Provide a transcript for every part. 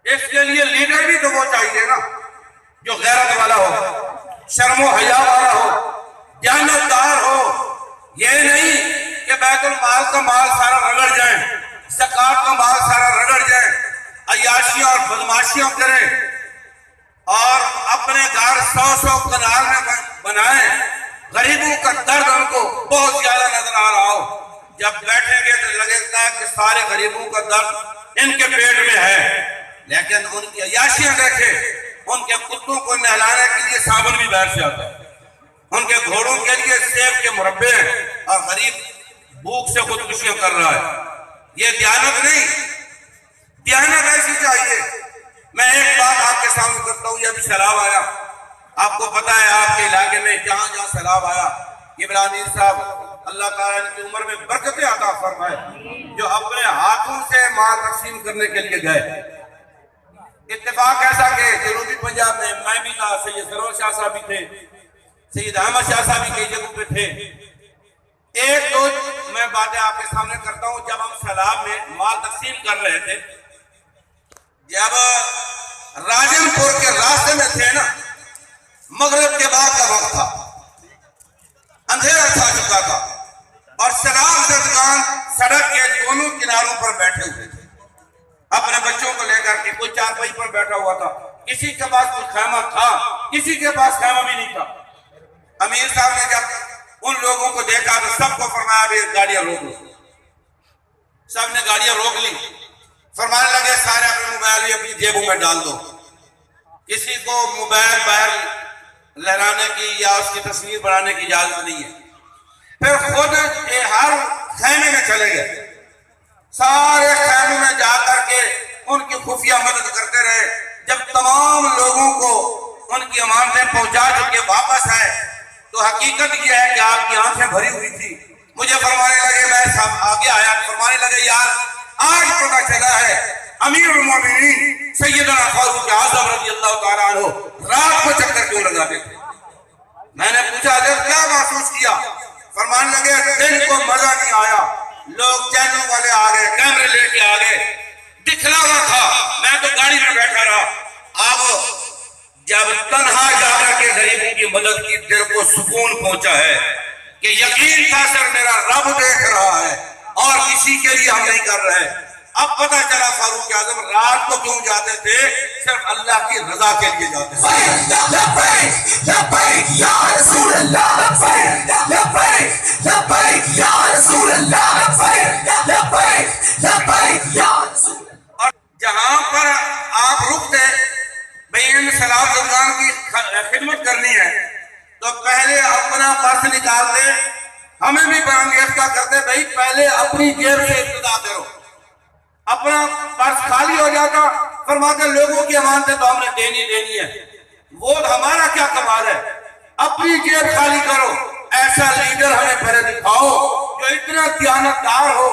اس کے لیے لیڈر بھی تو وہ چاہیے نا جو غیرت والا ہو، شرم و حیا والا ہو، دیانتدار ہو۔ یہ نہیں کہ بیت المال کا مال سارا رگڑ جائیں، زکوٰۃ کا مال سارا رگڑ جائیں، عیاشیاں اور بدماشیاں کریں اور اپنے گھر 100 کنال میں بنائیں۔ غریبوں کا درد ان کو بہت زیادہ نظر آ رہا ہو، جب بیٹھیں گے تو لگتا ہے کہ سارے غریبوں کا درد ان کے پیٹ میں ہے، لیکن ان کی عیاشیاں دیکھیں، ان کے کتوں کو نہلانے کے لیے صابن بھی باہر سے آتا ہے، ان کے گھوڑوں کے لیے سیب کے مربے ہیں اور غریب بھوک سے خودکشیاں کر رہا ہے۔ یہ دیانت نہیں، دیانت ایسی چاہیے۔ میں ایک بات آپ کے سامنے کرتا ہوں، یہ ابھی سیلاب آیا، آپ کو پتا ہے آپ کے علاقے میں جہاں جہاں سیلاب آیا، ابراہیم صاحب اللہ تعالیٰ ان کی عمر میں برکتیں عطا فرمائے، جو اپنے ہاتھوں سے مال تقسیم کرنے کے لیے گئے۔ اتفاق ایسا کہ جنوبی پنجاب میں میں بھی تھا، سید سرور شاہ صاحب بھی تھے، سید احمد شاہ صاحب بھی کئی جگہوں پہ تھے۔ ایک دو میں باتیں آپ کے سامنے کرتا ہوں۔ جب ہم سیلاب میں مال تقسیم کر رہے تھے، جب راجن پور کے راستے میں تھے نا، مغرب کے بعد کا وقت تھا، اندھیرا چھا چکا تھا اور سیلاب زدگان سڑک کے دونوں کناروں پر بیٹھے ہوئے تھے، اپنے بچوں کو لے کر کے۔ کوئی چارپائی پر بیٹھا ہوا تھا، کسی کے پاس کوئی خیمہ تھا، کسی کے پاس خیمہ بھی نہیں تھا۔ امیر صاحب نے جب ان لوگوں کو دیکھا تو سب کو فرمایا بھی گاڑیاں روک لو۔ سب نے گاڑیاں روک لی، فرمانے لگے سارے اپنے موبائل بھی اپنی جیبوں میں ڈال دو، کسی کو موبائل باہر لہرانے کی یا اس کی تصویر بنانے کی اجازت نہیں ہے۔ پھر خود ہر خیمے میں چلے گئے، سارے خیموں میں جا کر کے ان کی خفیہ مدد کرتے رہے۔ جب تمام لوگوں کو ان کی امانتیں پہنچا چکے واپس آئے تو حقیقت یہ ہے کہ آپ کی آنکھیں بھری ہوئی تھی۔ مجھے فرمانے لگے، میں سب آگے آیا، فرمانے لگے یار آج پتہ چلا ہے امیر المومنین سیدنا فاروق اعظم رضی اللہ تعالیٰ عنہ رات کو چکر کیوں لگاتے تھے۔ میں نے پوچھا حضرت کیا محسوس کیا؟ فرمانے لگے دن کو مزہ نہیں آیا، لوگ چینوں والے آ گئے، کیمرے لے کے آ گئے، دکھلاوا تھا، میں تو گاڑی میں بیٹھا رہا۔ اب جب تنہا جا کر کے غریبوں کی مدد کی، دل کو سکون پہنچا ہے کہ یقین تھا سر میرا رب دیکھ رہا ہے اور کسی کے لیے ہم نہیں کر رہے۔ اب پتہ چلا فاروق اعظم رات کو کیوں جاتے تھے، صرف اللہ کی رضا کے لیے جاتے تھے۔ اور جہاں پر آپ رکتے بھئی ان سیلاب زدگان کی خدمت کرنی ہے تو پہلے اپنا پرس نکالتے، ہمیں بھی برانگیختہ کرتے بھئی پہلے اپنی جیب سے ابتدا کرو۔ اپنا پرس خالی ہو جاتا، فرماتے لوگوں کی امانتیں تو ہم نے دینی ہے، وہ ہمارا کیا کمال ہے، اپنی جیب خالی کرو۔ ایسا لیڈر ہمیں پہلے دکھاؤ جو اتنا دیانتدار ہو،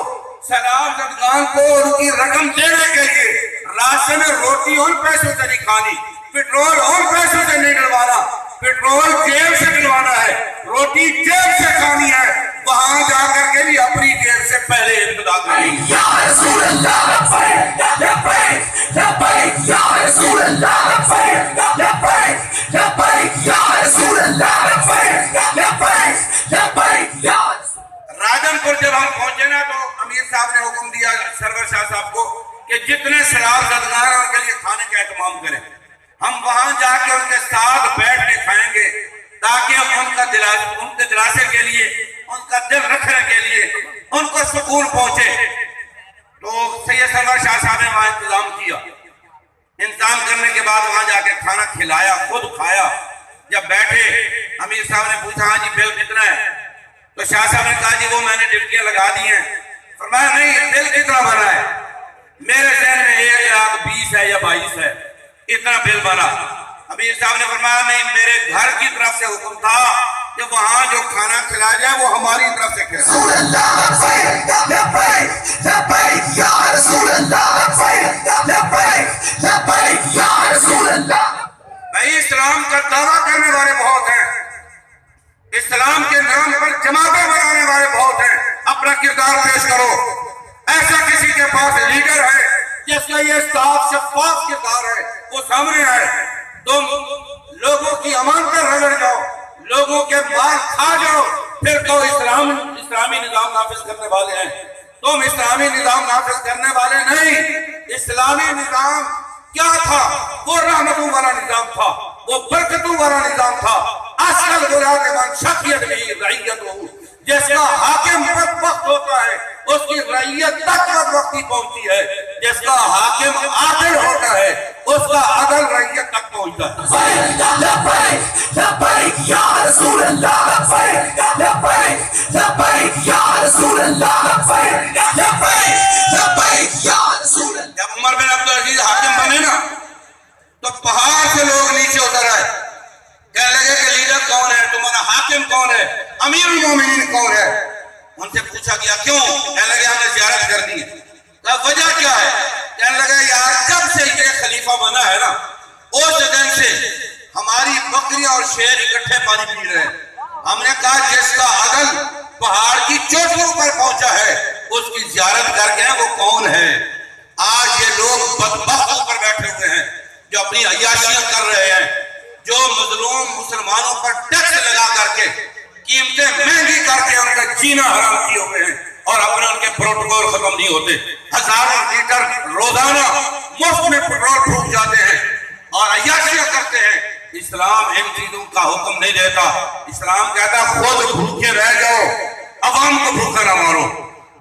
سیلاب زدگان کو ان کی رقم دینے کے لیے راستے میں روٹی ان پیسوں سے نہیں کھانی، پیٹرول ان پیسوں سے نہیں ڈلوانا، پیٹرول جیب سے ڈلوانا ہے، روٹی جیب سے کھانی ہے، وہاں جا کر کے بھی اپنی جیب سے پہلے ابتدا کریں۔ یا رسول اللہ لبیک لبیک لبیک یا رسول اللہ لبیک لبیک لبیک یا رسول اللہ لبیک لبیک لبیک یا راجن پور جب ہم پہنچے نا تو امیر صاحب نے حکم دیا سرور شاہ صاحب کو کہ جتنے سیلاب زدگان ہیں ان کے لیے کھانے کا اہتمام کریں، ہم وہاں جا کے ان کے ساتھ بیٹھ کے کھائیں گے تاکہ ان کے دلاسے کے لیے، ان کا دل رکھنے کے لیے ان کو سکون پہنچے۔ تو سید سرور شاہ صاحب نے وہاں انتظام کیا، انتظام کرنے کے بعد وہاں جا کے کھانا کھلایا، خود کھایا۔ جب بیٹھے امیر صاحب نے پوچھا ہاں جی بل کتنا ہے؟ تو شاہ صاحب نے کہا جی وہ میں نے ڈپٹیاں لگا دی ہیں۔ فرمایا نہیں بل کتنا بنا ہے؟ میرے ذہن میں 1,20,000 ہے یا 22 ہے، اتنا بل بنا۔ امیر صاحب نے فرمایا نہیں میرے گھر کی طرف سے حکم تھا کہ وہاں جو کھانا کھلایا جائے وہ ہماری طرف سے کھلایا۔ رسول اللہ لبیک لبیک لبیک یا رسول اللہ لبیک لبیک لبیک یا رسول اللہ۔ بھائی اسلام کا دعویٰ کرنے والے بہت ہیں، اسلام کے نام پر جماعتیں بنانے والے بہت ہیں، اپنا کردار پیش کرو۔ ایسا کسی کے پاس لیڈر ہے جس کا یہ صاف شفاف کردار ہے وہ سامنے آئے. تم لوگوں کی امانتیں رگڑ جاؤ, لوگوں کے مال کھا جاؤ, پھر تو اسلامی نظام نافذ کرنے والے ہیں. تم اسلامی نظام نافذ کرنے والے نہیں. اسلامی نظام کیا تھا؟ وہ رحمتوں والا نظام تھا, وہ برکتوں والا نظام تھا. اصل ولایت من شقیت بھی رعیت ہو, جس کا حاکم بدبخت ہوتا ہے اس کی رعیت تک بدبختی پہنچتی ہے. جس کا حاکم عادل ہوتا ہے اس کا عدل رعیت تک پہنچتا ہے. لبیک لبیک یا رسول اللہ, لبیک لبیک لبیک یا رسول اللہ, لبیک لبیک لبیک یا رسول اللہ. جب عمر بن عبدالعزیز حاکم بنے نا تو پہاڑ سے لوگ نیچے اتر آئے, کہنے لگے کہ لیڈر کون ہے, تمہارا حاکم کون ہے, امیر المومنین کون ہے. ان سے پوچھا گیا کیوں؟ کہنے لگے ہم نے زیارت کرنی ہے. کہا وجہ کیا ہے؟ کہنے لگے یار جب سے یہ خلیفہ بنا ہے نا اس دن سے ہماری بکریاں اور شیر اکٹھے پانی پی رہے ہیں. ہم نے کہا جس کا عدل پہاڑ کی چوٹیوں پر پہنچا ہے اس کی زیارت کر کے وہ کون ہے. آج یہ لوگ بدبخت ہو کر بیٹھے ہوئے ہیں جو اپنی عیاشیاں کر رہے ہیں, جو مظلوم مسلمانوں پر ٹیکس لگا کر کے قیمتیں مہنگی کر کے ان کا جینا حرام کیے ہوئے ہیں اور اپنے ان کے پروٹوکول ختم نہیں ہوتے. ہزاروں لیٹر روزانہ مفت میں پیٹرول پھونک جاتے ہیں اور عیاشیاں کرتے ہیں. اسلام ان چیزوں کا حکم نہیں دیتا. اسلام کہتا خود بھوکے رہ جاؤ, عوام کو بھوکا نہ مارو.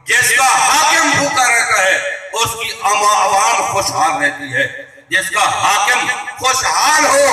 جس کا حاکم بھوکا رہتا ہے اس کی عوام خوشحال رہتی ہے. جس کا حاکم خوشحال ہو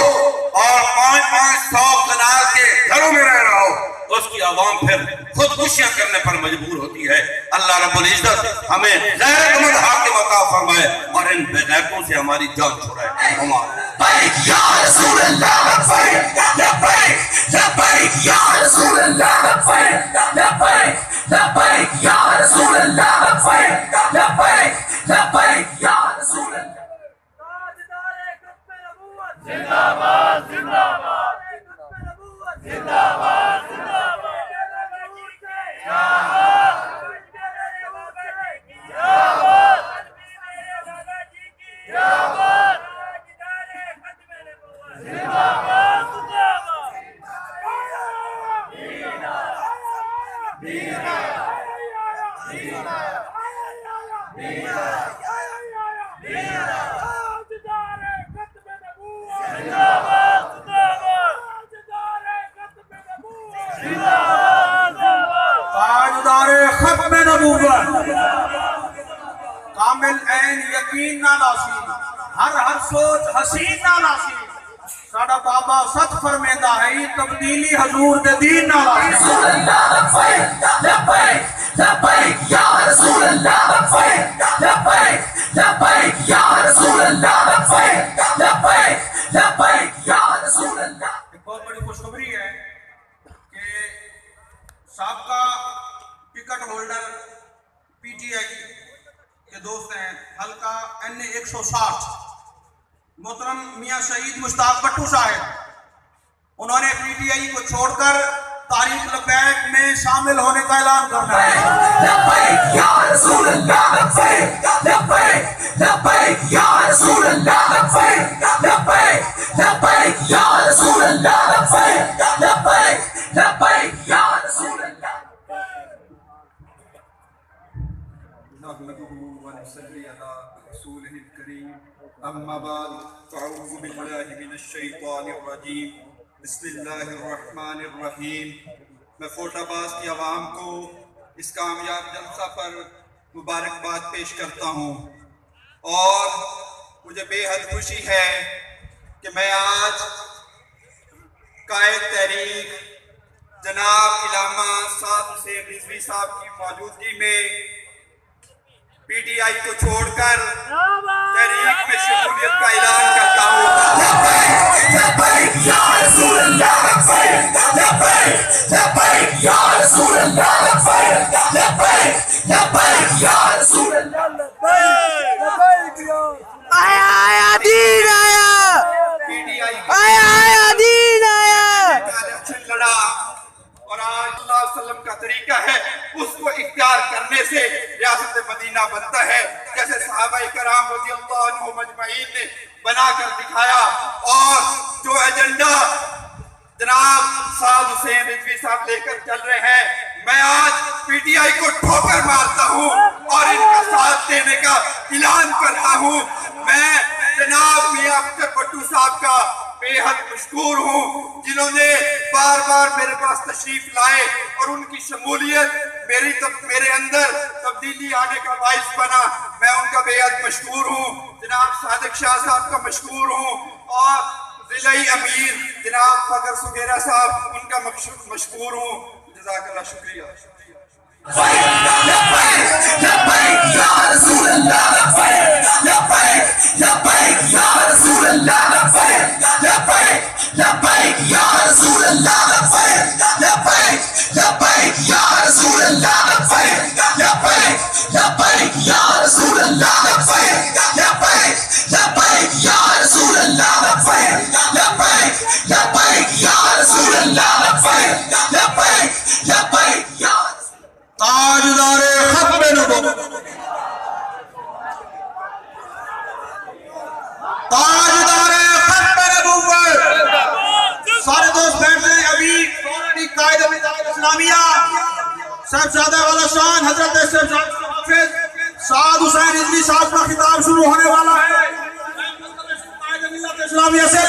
اور 500 کنال کے گھروں میں رہ رہا ہو اس کی عوام پھر خودکشیاں کرنے پر مجبور ہوتی ہے. اللہ رب العزت ہمیں غیرت مند حاکم عطا فرمائے اور ان بے غیرتوں سے ہماری جان چھڑائے. لبیک یا رسول اللہ, لبیک لبیک لبیک یا رسول اللہ, لبیک لبیک لبیک یا رسول اللہ, لبیک لبیک لبیک یا رسول اللہ. زندہ باد زندہ باد زندہ باد زندہ باد ختم نبوت کامل عین یقین نہ ناسی, ہر سوچ حسین نہ ناسی. ساڈا بابا سچ فرمیندا ہے تبدیلی حضور دے دین نہ ناسی. رسول اللہ لبیک لبیک لبیک یا رسول اللہ, لبیک لبیک لبیک یا رسول اللہ, لبیک لبیک لبیک یا رسول اللہ. ایک بہت بڑی خوشخبری ہے کہ سابقہ ticket holder P T I کے دوست ہیں حلقہ این 160 محترم میاں شہید مشتاق بٹو صاحب, انہوں نے پی ٹی آئی کو چھوڑ کر تحریک لبیک میں شامل ہونے کا اعلان کرنا ہے. لبیک یا رسول اللہ, لبیک لبیک لبیک یا رسول اللہ, لبیک لبیک لبیک یا رسول اللہ, لبیک لبیک لبیک یا رسول اللہ. نحمده ونصلي على رسوله الكريم اما بعد فاعوذ بالله من الشیطان الرجیم بسم اللہ الرحمن الرحیم. میں فوٹ آباد کی عوام کو اس کامیاب جلسہ پر مبارکباد پیش کرتا ہوں اور مجھے بے حد خوشی ہے کہ میں آج قائد تحریک جناب علامہ سعد حسین رضوی صاحب کی موجودگی میں پی ٹی آئی کو چھوڑ کر تحریک میں شمولیت کا اعلان کرتا ہوں. لبیک یا رسول اللہ, لبیک لبیک لبیک یا رسول اللہ, لبیک لبیک لبیک یا رسول اللہ. آیا دین آیا, پی ٹی آئی آیا دین آیا. کا الیکشن لڑا اور آج اللہ علیہ وسلم کا طریقہ ہے اس کو اختیار کرنے سے ریاست مدینہ بنتا ہے، جیسے صحابہ کرام رضی اللہ عنہم اجمعین نے بنا کر دکھایا۔ اور جو ایجنڈا جناب سعد حسین رضوی صاحب لے کر چل رہے ہیں، میں آج پی ٹی آئی کو ٹھوکر مارتا ہوں اور ان کا ساتھ دینے کا اعلان کرتا ہوں۔ میں جناب میاں اختر بٹو صاحب کا بے حد مشکور ہوں، جنہوں نے بار بار میرے پاس تشریف لائے اور ان کی شمولیت میرے اندر تبدیلی آنے کا باعث بنا۔ میں ان کا بے حد مشکور ہوں۔ جناب صادق شاہ صاحب کا مشکور ہوں، اور ضلعی امیر جناب فخر سگیرہ صاحب ان کا مشکور ہوں۔ جزاک اللہ، شکریہ۔ لبیک لبیک یا رسول اللہ، لبیک لبیک لبیک یا رسول اللہ، لبیک لبیک لبیک یا رسول اللہ، لبیک لبیک لبیک یا رسول اللہ، لبیک لبیک لبیک یا رسول اللہ، لبیک لبیک لبیک یا رسول اللہ، لبیک لبیک لبیک یا رسول اللہ، لبیک لبیک لبیک یا تاجدار ختم نبوت، تاجدار ختم نبوت، سارے دوست بیٹھ جائیں۔ ابھی فوراً قائد مدارس اسلامیہ صاحبزادہ والا شان حضرت صاحبزادہ حافظ سعد حسین رضوی صاحب کا خطاب شروع ہونے والا ہے۔ قائد ملت اسلامیہ سے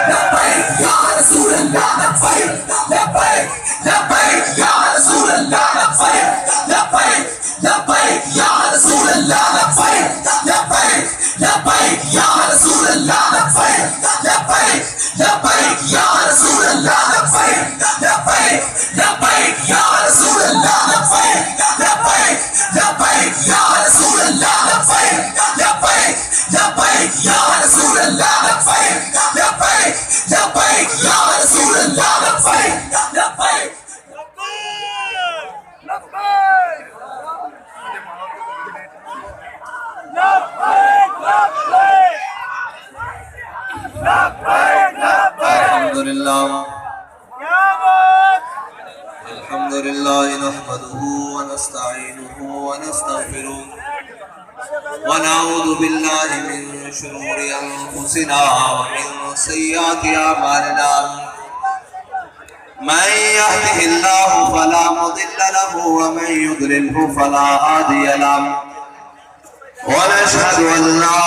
لبیک یا رسول اللہ، لبیک لبیک لبیک یا رسول اللہ، لبیک لبیک لبیک یا رسول اللہ، لبیک لبیک لبیک یا رسول اللہ، لبیک لبیک لبیک یا رسول اللہ، لبیک لبیک لبیک یا رسول اللہ، لبیک لبیک لبیک یا رسول اللہ، لبیک لبیک لبیک یا رسول اللہ، لبیک لبیک لبیک یا رسول اللہ، لبیک لبیک الحمد لله نحمده ونستعينه ونستغفره ونعوذ بالله من شرور أنفسنا ومن سيئات أعمالنا من يهده الله فلا مضل له ومن يضلله فلا هادي له ونشهد أن لا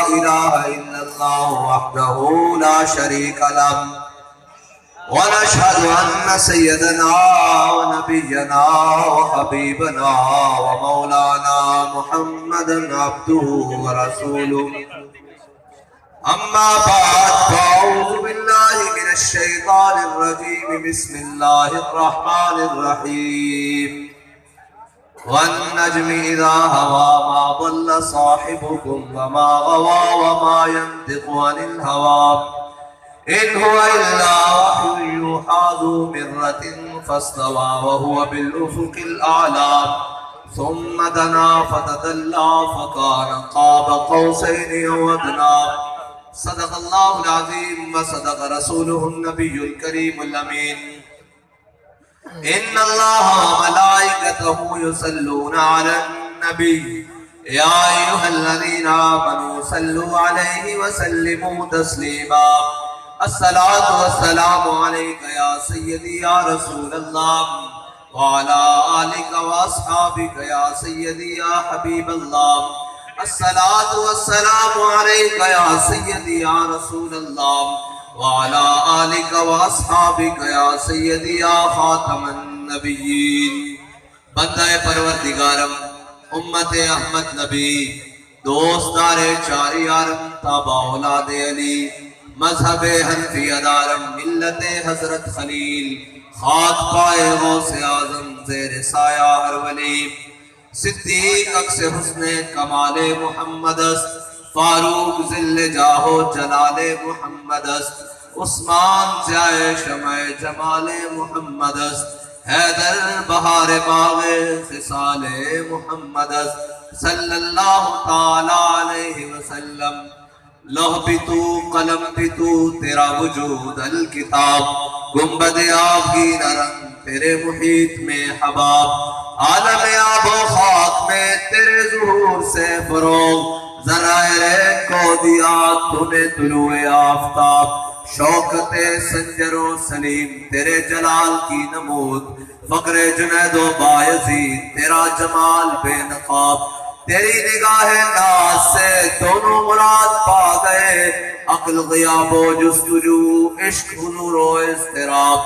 إله إلا الله وحده لا شريك له ونشهد أن سيدنا ونبينا وحبيبنا ومولانا محمدا عبده ورسوله أما بعد فأعوذ بالله من الشيطان الرجيم بسم الله الرحمن الرحيم والنجم إذا هوى ما ضل صاحبكم وما غوى وما ينطق عن الهوى إن هو إلا وحي يوحى ذو مرة فاستوى وهو بالأفق الأعلى ثم دنا فتدلى فكان قاب قوسين أو أدنى صدق الله العظيم وصدق رسوله النبي الكريم الأمين إن الله وملائكته يصلون على النبي يا أيها الذين آمنوا صلوا عليه وسلموا تسليما الصلاة والسلام عليك يا سيدي يا رسول الله وعلى آلك وأصحابك يا سيدي يا حبيب الله الصلاة والسلام عليك يا سيدي يا رسول الله وعلى آلك وأصحابك يا سيدي يا خاتم النبيين بندہ پروردگارم امت احمد نبی دوستار چاری عالم تابع اولاد علی مذہب حنفی دارم ملت حضرت خلیل خاک پائے غوث اعظم زیر سایہ ہر ولی صدیق اکس حسن کمال محمد است فاروق ذل جاہو جلال محمد است عثمان ضیاء شمع جمال محمد است حیدر بہار باغ خصال محمد است صلی اللہ تعالی علیہ وسلم لوح بھی تو قلم بھی تو تیرا وجود الکتاب گنبد آبگی رنگ تیرے محیط میں حباب عالم آب و خاک میں تیرے ظہور سے فروغ ذرائع کو دیا تو نے طلوع آفتاب شوکت سنجر و سلیم تیرے جلال کی نمود فقر جنید و بایزید تیرا جمال بے نقاب تیری نگاہ ناز سے دونوں مراد پا گئے عقل غیاب و جستجو عشق حضور و اضطراب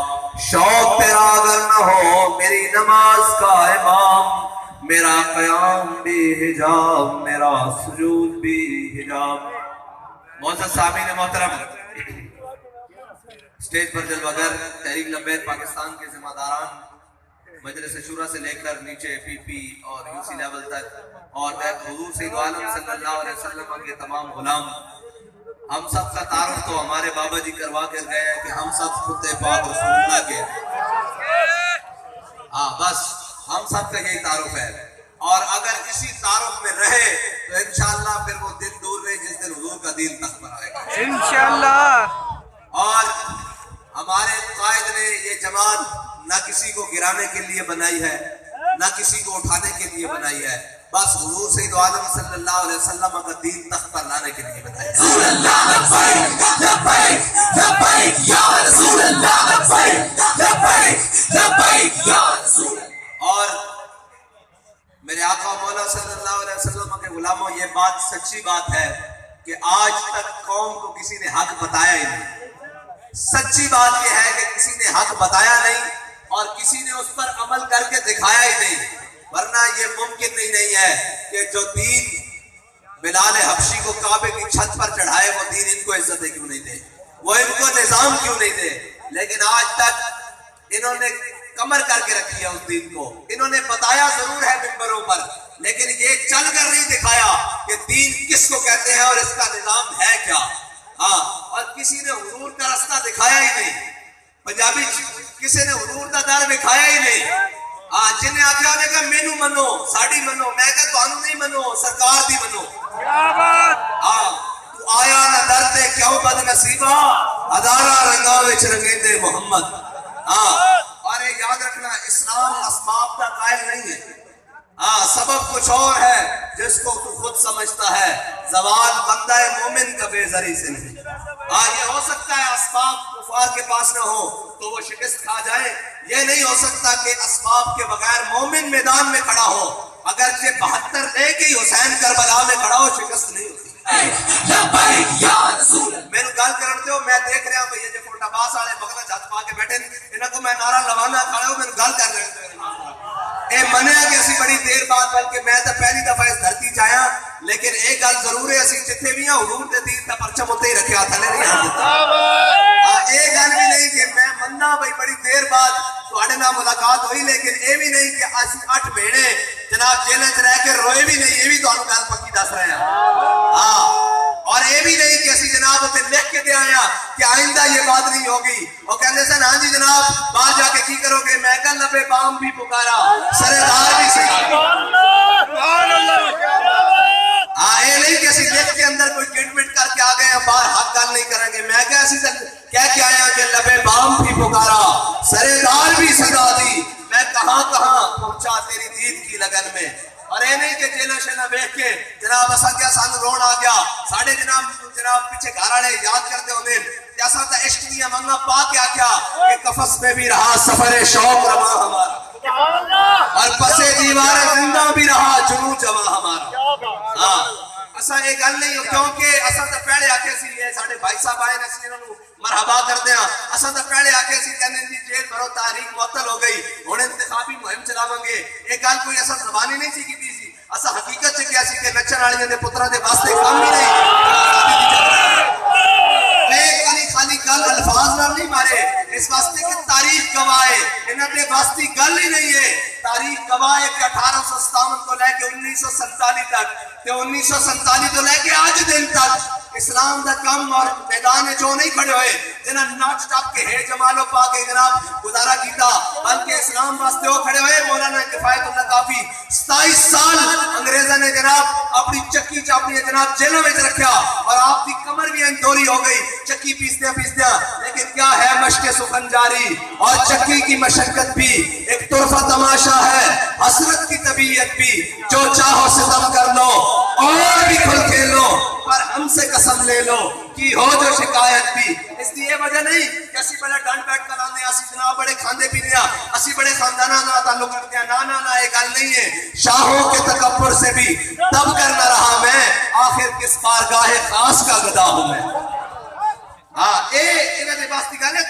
شوق تیرا اگر نہ ہو میری نماز کا امام میرا قیام بھی حجاب میرا سجود بھی حجاب۔ معزز سامعین محترم، اسٹیج پر جلوہ گر تحریک لبیک پاکستان کے ذمہ داران مجلس شورا سے لے کر نیچے پی پی اور یو سی لیول تک اور حضور سید عالم صلی اللہ علیہ وسلم کے تمام غلام، ہم سب کا تعارف تو ہمارے بابا جی کروا کر گئے ہیں کہ ہم سب خود پاک رسول اللہ کے، بس ہم سب کا یہی تعارف ہے، اور اگر اسی تعارف میں رہے تو انشاءاللہ پھر وہ دن دور نہیں جس دن حضور کا دین تخت پر آئے گا انشاءاللہ۔ اور ہمارے قائد نے یہ جماعت نہ کسی کو گرانے کے لیے بنائی ہے نہ کسی کو اٹھانے کے لیے بنائی ہے، بس حضور سید عالم صلی اللہ علیہ وسلم کا دین تخت پر لانے کے لیے بنائی ہے۔ رسول اللہ لبیک لبیک لبیک یا رسول اللہ لبیک لبیک لبیک یا رسول اللہ۔ اور میرے آقا مولا صلی اللہ علیہ وسلم کے غلاموں، یہ بات سچی بات ہے کہ آج تک قوم کو کسی نے حق بتایا ہی نہیں۔ سچی بات یہ ہے کہ کسی نے حق بتایا نہیں اور کسی نے اس پر عمل کر کے دکھایا ہی نہیں، ورنہ یہ ممکن ہی نہیں ہے کہ جو دین بلال حبشی کو کعبے کی چھت پر چڑھائے وہ دین ان کو عزتیں کیوں نہیں دے، وہ ان کو نظام کیوں نہیں دے، لیکن آج تک انہوں نے کمر کر کے رکھی ہے اس دین کو۔ انہوں نے بتایا ضرور ہے ممبروں پر، لیکن یہ چل کر نہیں دکھایا کہ دین کس کو کہتے ہیں اور اس کا نظام ہے کیا۔ اور کسی نے حضور کا راستہ دکھایا ہی نہیں، پنجابی کسی نے حضور کا در دکھایا ہی نہیں۔ جنہیں آخیا نے کہا مینو منو ساڑی منو، میں کہا تانوں نہیں منو سرکار دی منو۔ تو آیا نہ در تے کیوں بد نصیبہ ہزارہ رنگاں وچ رنگیندے محمد۔ اور یہ یاد رکھنا اسلام اسباب کا قائل نہیں ہے، سبب کچھ اور ہے جس کو تو خود سمجھتا ہے، زوال بندہ مومن کا بے زری سے نہیں۔ یہ ہو سکتا ہے اسباب کفار کے پاس نہ ہو تو وہ شکست کھا جائے، یہ نہیں ہو سکتا کہ اسباب کے بغیر مومن میدان میں کھڑا ہو، اگرچہ 72 لے کے حسین کربلا میں کھڑا ہو شکست نہیں ہوتی۔ میرے گل کرن دیو، میں دیکھ رہا ہوں یہ جو فوٹ عباس والے بغل چھت پا کے بیٹھے انہاں کو میں نعرہ لوانا کھڑے ہو، میرے گل کر رہے اے منیا کہ اسی بڑی دیر بعد، بلکہ میں تو پہلی دفعہ اس دھرتی چاہیا، لیکن ایک گل ضرور ہے اسی جتنے بھی ہیں حضور دے دین دا پرچم اتنے ہی رکھیا تھلے نہیں آ دیتا۔ ایک گل بھی نہیں کہ میں مننا بھائی بڑی دیر بعد تواڈے نال ملاقات ہوئی، لیکن اے بھی نہیں کہ اسی 8 مہینے جناب جیلیں چ رہ کے روئے بھی نہیں، یہ بھی تانوں گل پکی دس رہے ہیں۔ اور یہ بھی نہیں کہ اسی جناب اتنے لکھ کے دے آیا کہ آئندہ یہ بات نہیں ہوگی۔ وہ کہتے سن ہاں جی جناب باہر جا کے کی کرو گے، میں کہا لبے بام بھی پکارا سردار بھی صحیح۔ یہ نہیں کہ اسی لکھ کے اندر کوئی گنٹ کر کے آ گئے ہیں باہر حق گل نہیں کریں گے، میں کہا اسی کہہ کے آیا کہ لبے بام بھی پکارا سردار بھی صدا دی، میں کہاں کہاں پہنچا تیری دید کی لگن میں۔ اور یہ نہیں کہ جیلہ شیلہ بیٹھ کے جناب اسا کیا سانو رون آ گیا، ساڑھے جناب پیچھے گھر والے یاد کرتے ہوندے کہ اسا تا عشق دیا منگا پا کے آکھیا کہ کفس میں بھی رہا سفر شوق رواں ہمارا، اور پسے دیوار زندہ بھی رہا جنوں جواں ہمارا۔ اسا یہ گل نہیں کیونکہ اسا تا پہلے آکھے سی یہ ساڑھے بھائی صاحب آئے نے سی انہوں نے مرحبا کردے ہیں، اسا تا پہلے آکھے سی کہنے جی جیل بھرو تحریک معطل ہو گئی ہن انتخابی مہم چلاواں گے، یہ گل کوئی اسا زبانی نہیں سی کیتی سی، اسا حقیقت چ کیا سی کہ نچن والیاں دے پتراں دے واسطے کام ہی نہیں۔ خالی گل الفاظ نال نہیں مارے، اس واسطے کہ تاریخ گواہ ہے، انہاں دے واسطے گل ہی نہیں ہے، تاریخ گواہ ہے کہ 1857 کو لے کے 1947 تک تے 1947 تو لے کے آج دن تک اسلام دا کم اور میدان جو نہیں کھڑے ہوئے، جنہاں ناچ ٹاپ کے ہے جمالو پا کے جناب گزارا کیتا بلکہ اسلام واسطے وہ کھڑے ہوئے مولانا کفایت اللہ کافی 27 سال انگریزہ نے جناب اپنی چکی چاپنی جناب جیلوں میں رکھا اور آپ کی کمر بھی انجوری ہو گئی چکی پیسدیاں لیکن کیا ہے مشق سخن جاری اور چکی کی مشقت بھی ایک طرفہ تماشا ہے حسرت کی طبیعت بھی جو چاہو ستم کر لو اور بھی کھل کھیلو پر ہم سے قسم لے لو کی ہو جو شکایت بھی اس لیے وجہ نہیں کہ اسی بڑے ڈانٹ بیٹھ کر آنے اسی جناب بڑے کھاندے پینے اسی بڑے خاندانہ نہ تعلق کرتے ہیں نا ایک گل نہیں ہے شاہوں کے تکبر سے بھی تب کر نہ رہا میں آخر کس بارگاہ خاص کا گدا ہوں میں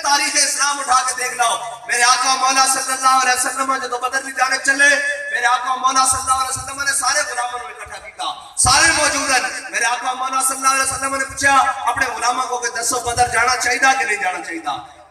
تاریخ اسلام اٹھا کے دیکھ لو میرے آقا مولا صلی اللہ علیہ وسلم جو بدر کی جانب چلے میرے آقا مولا صلی اللہ علیہ وسلم نے سارے غلاموں کو اکٹھا کیا سارے موجود ہیں میرے آقا مولا صلی اللہ علیہ وسلم نے پوچھا اپنے غلاموں کو کہ دسو بدر جانا چاہیے کہ نہیں جانا چاہیے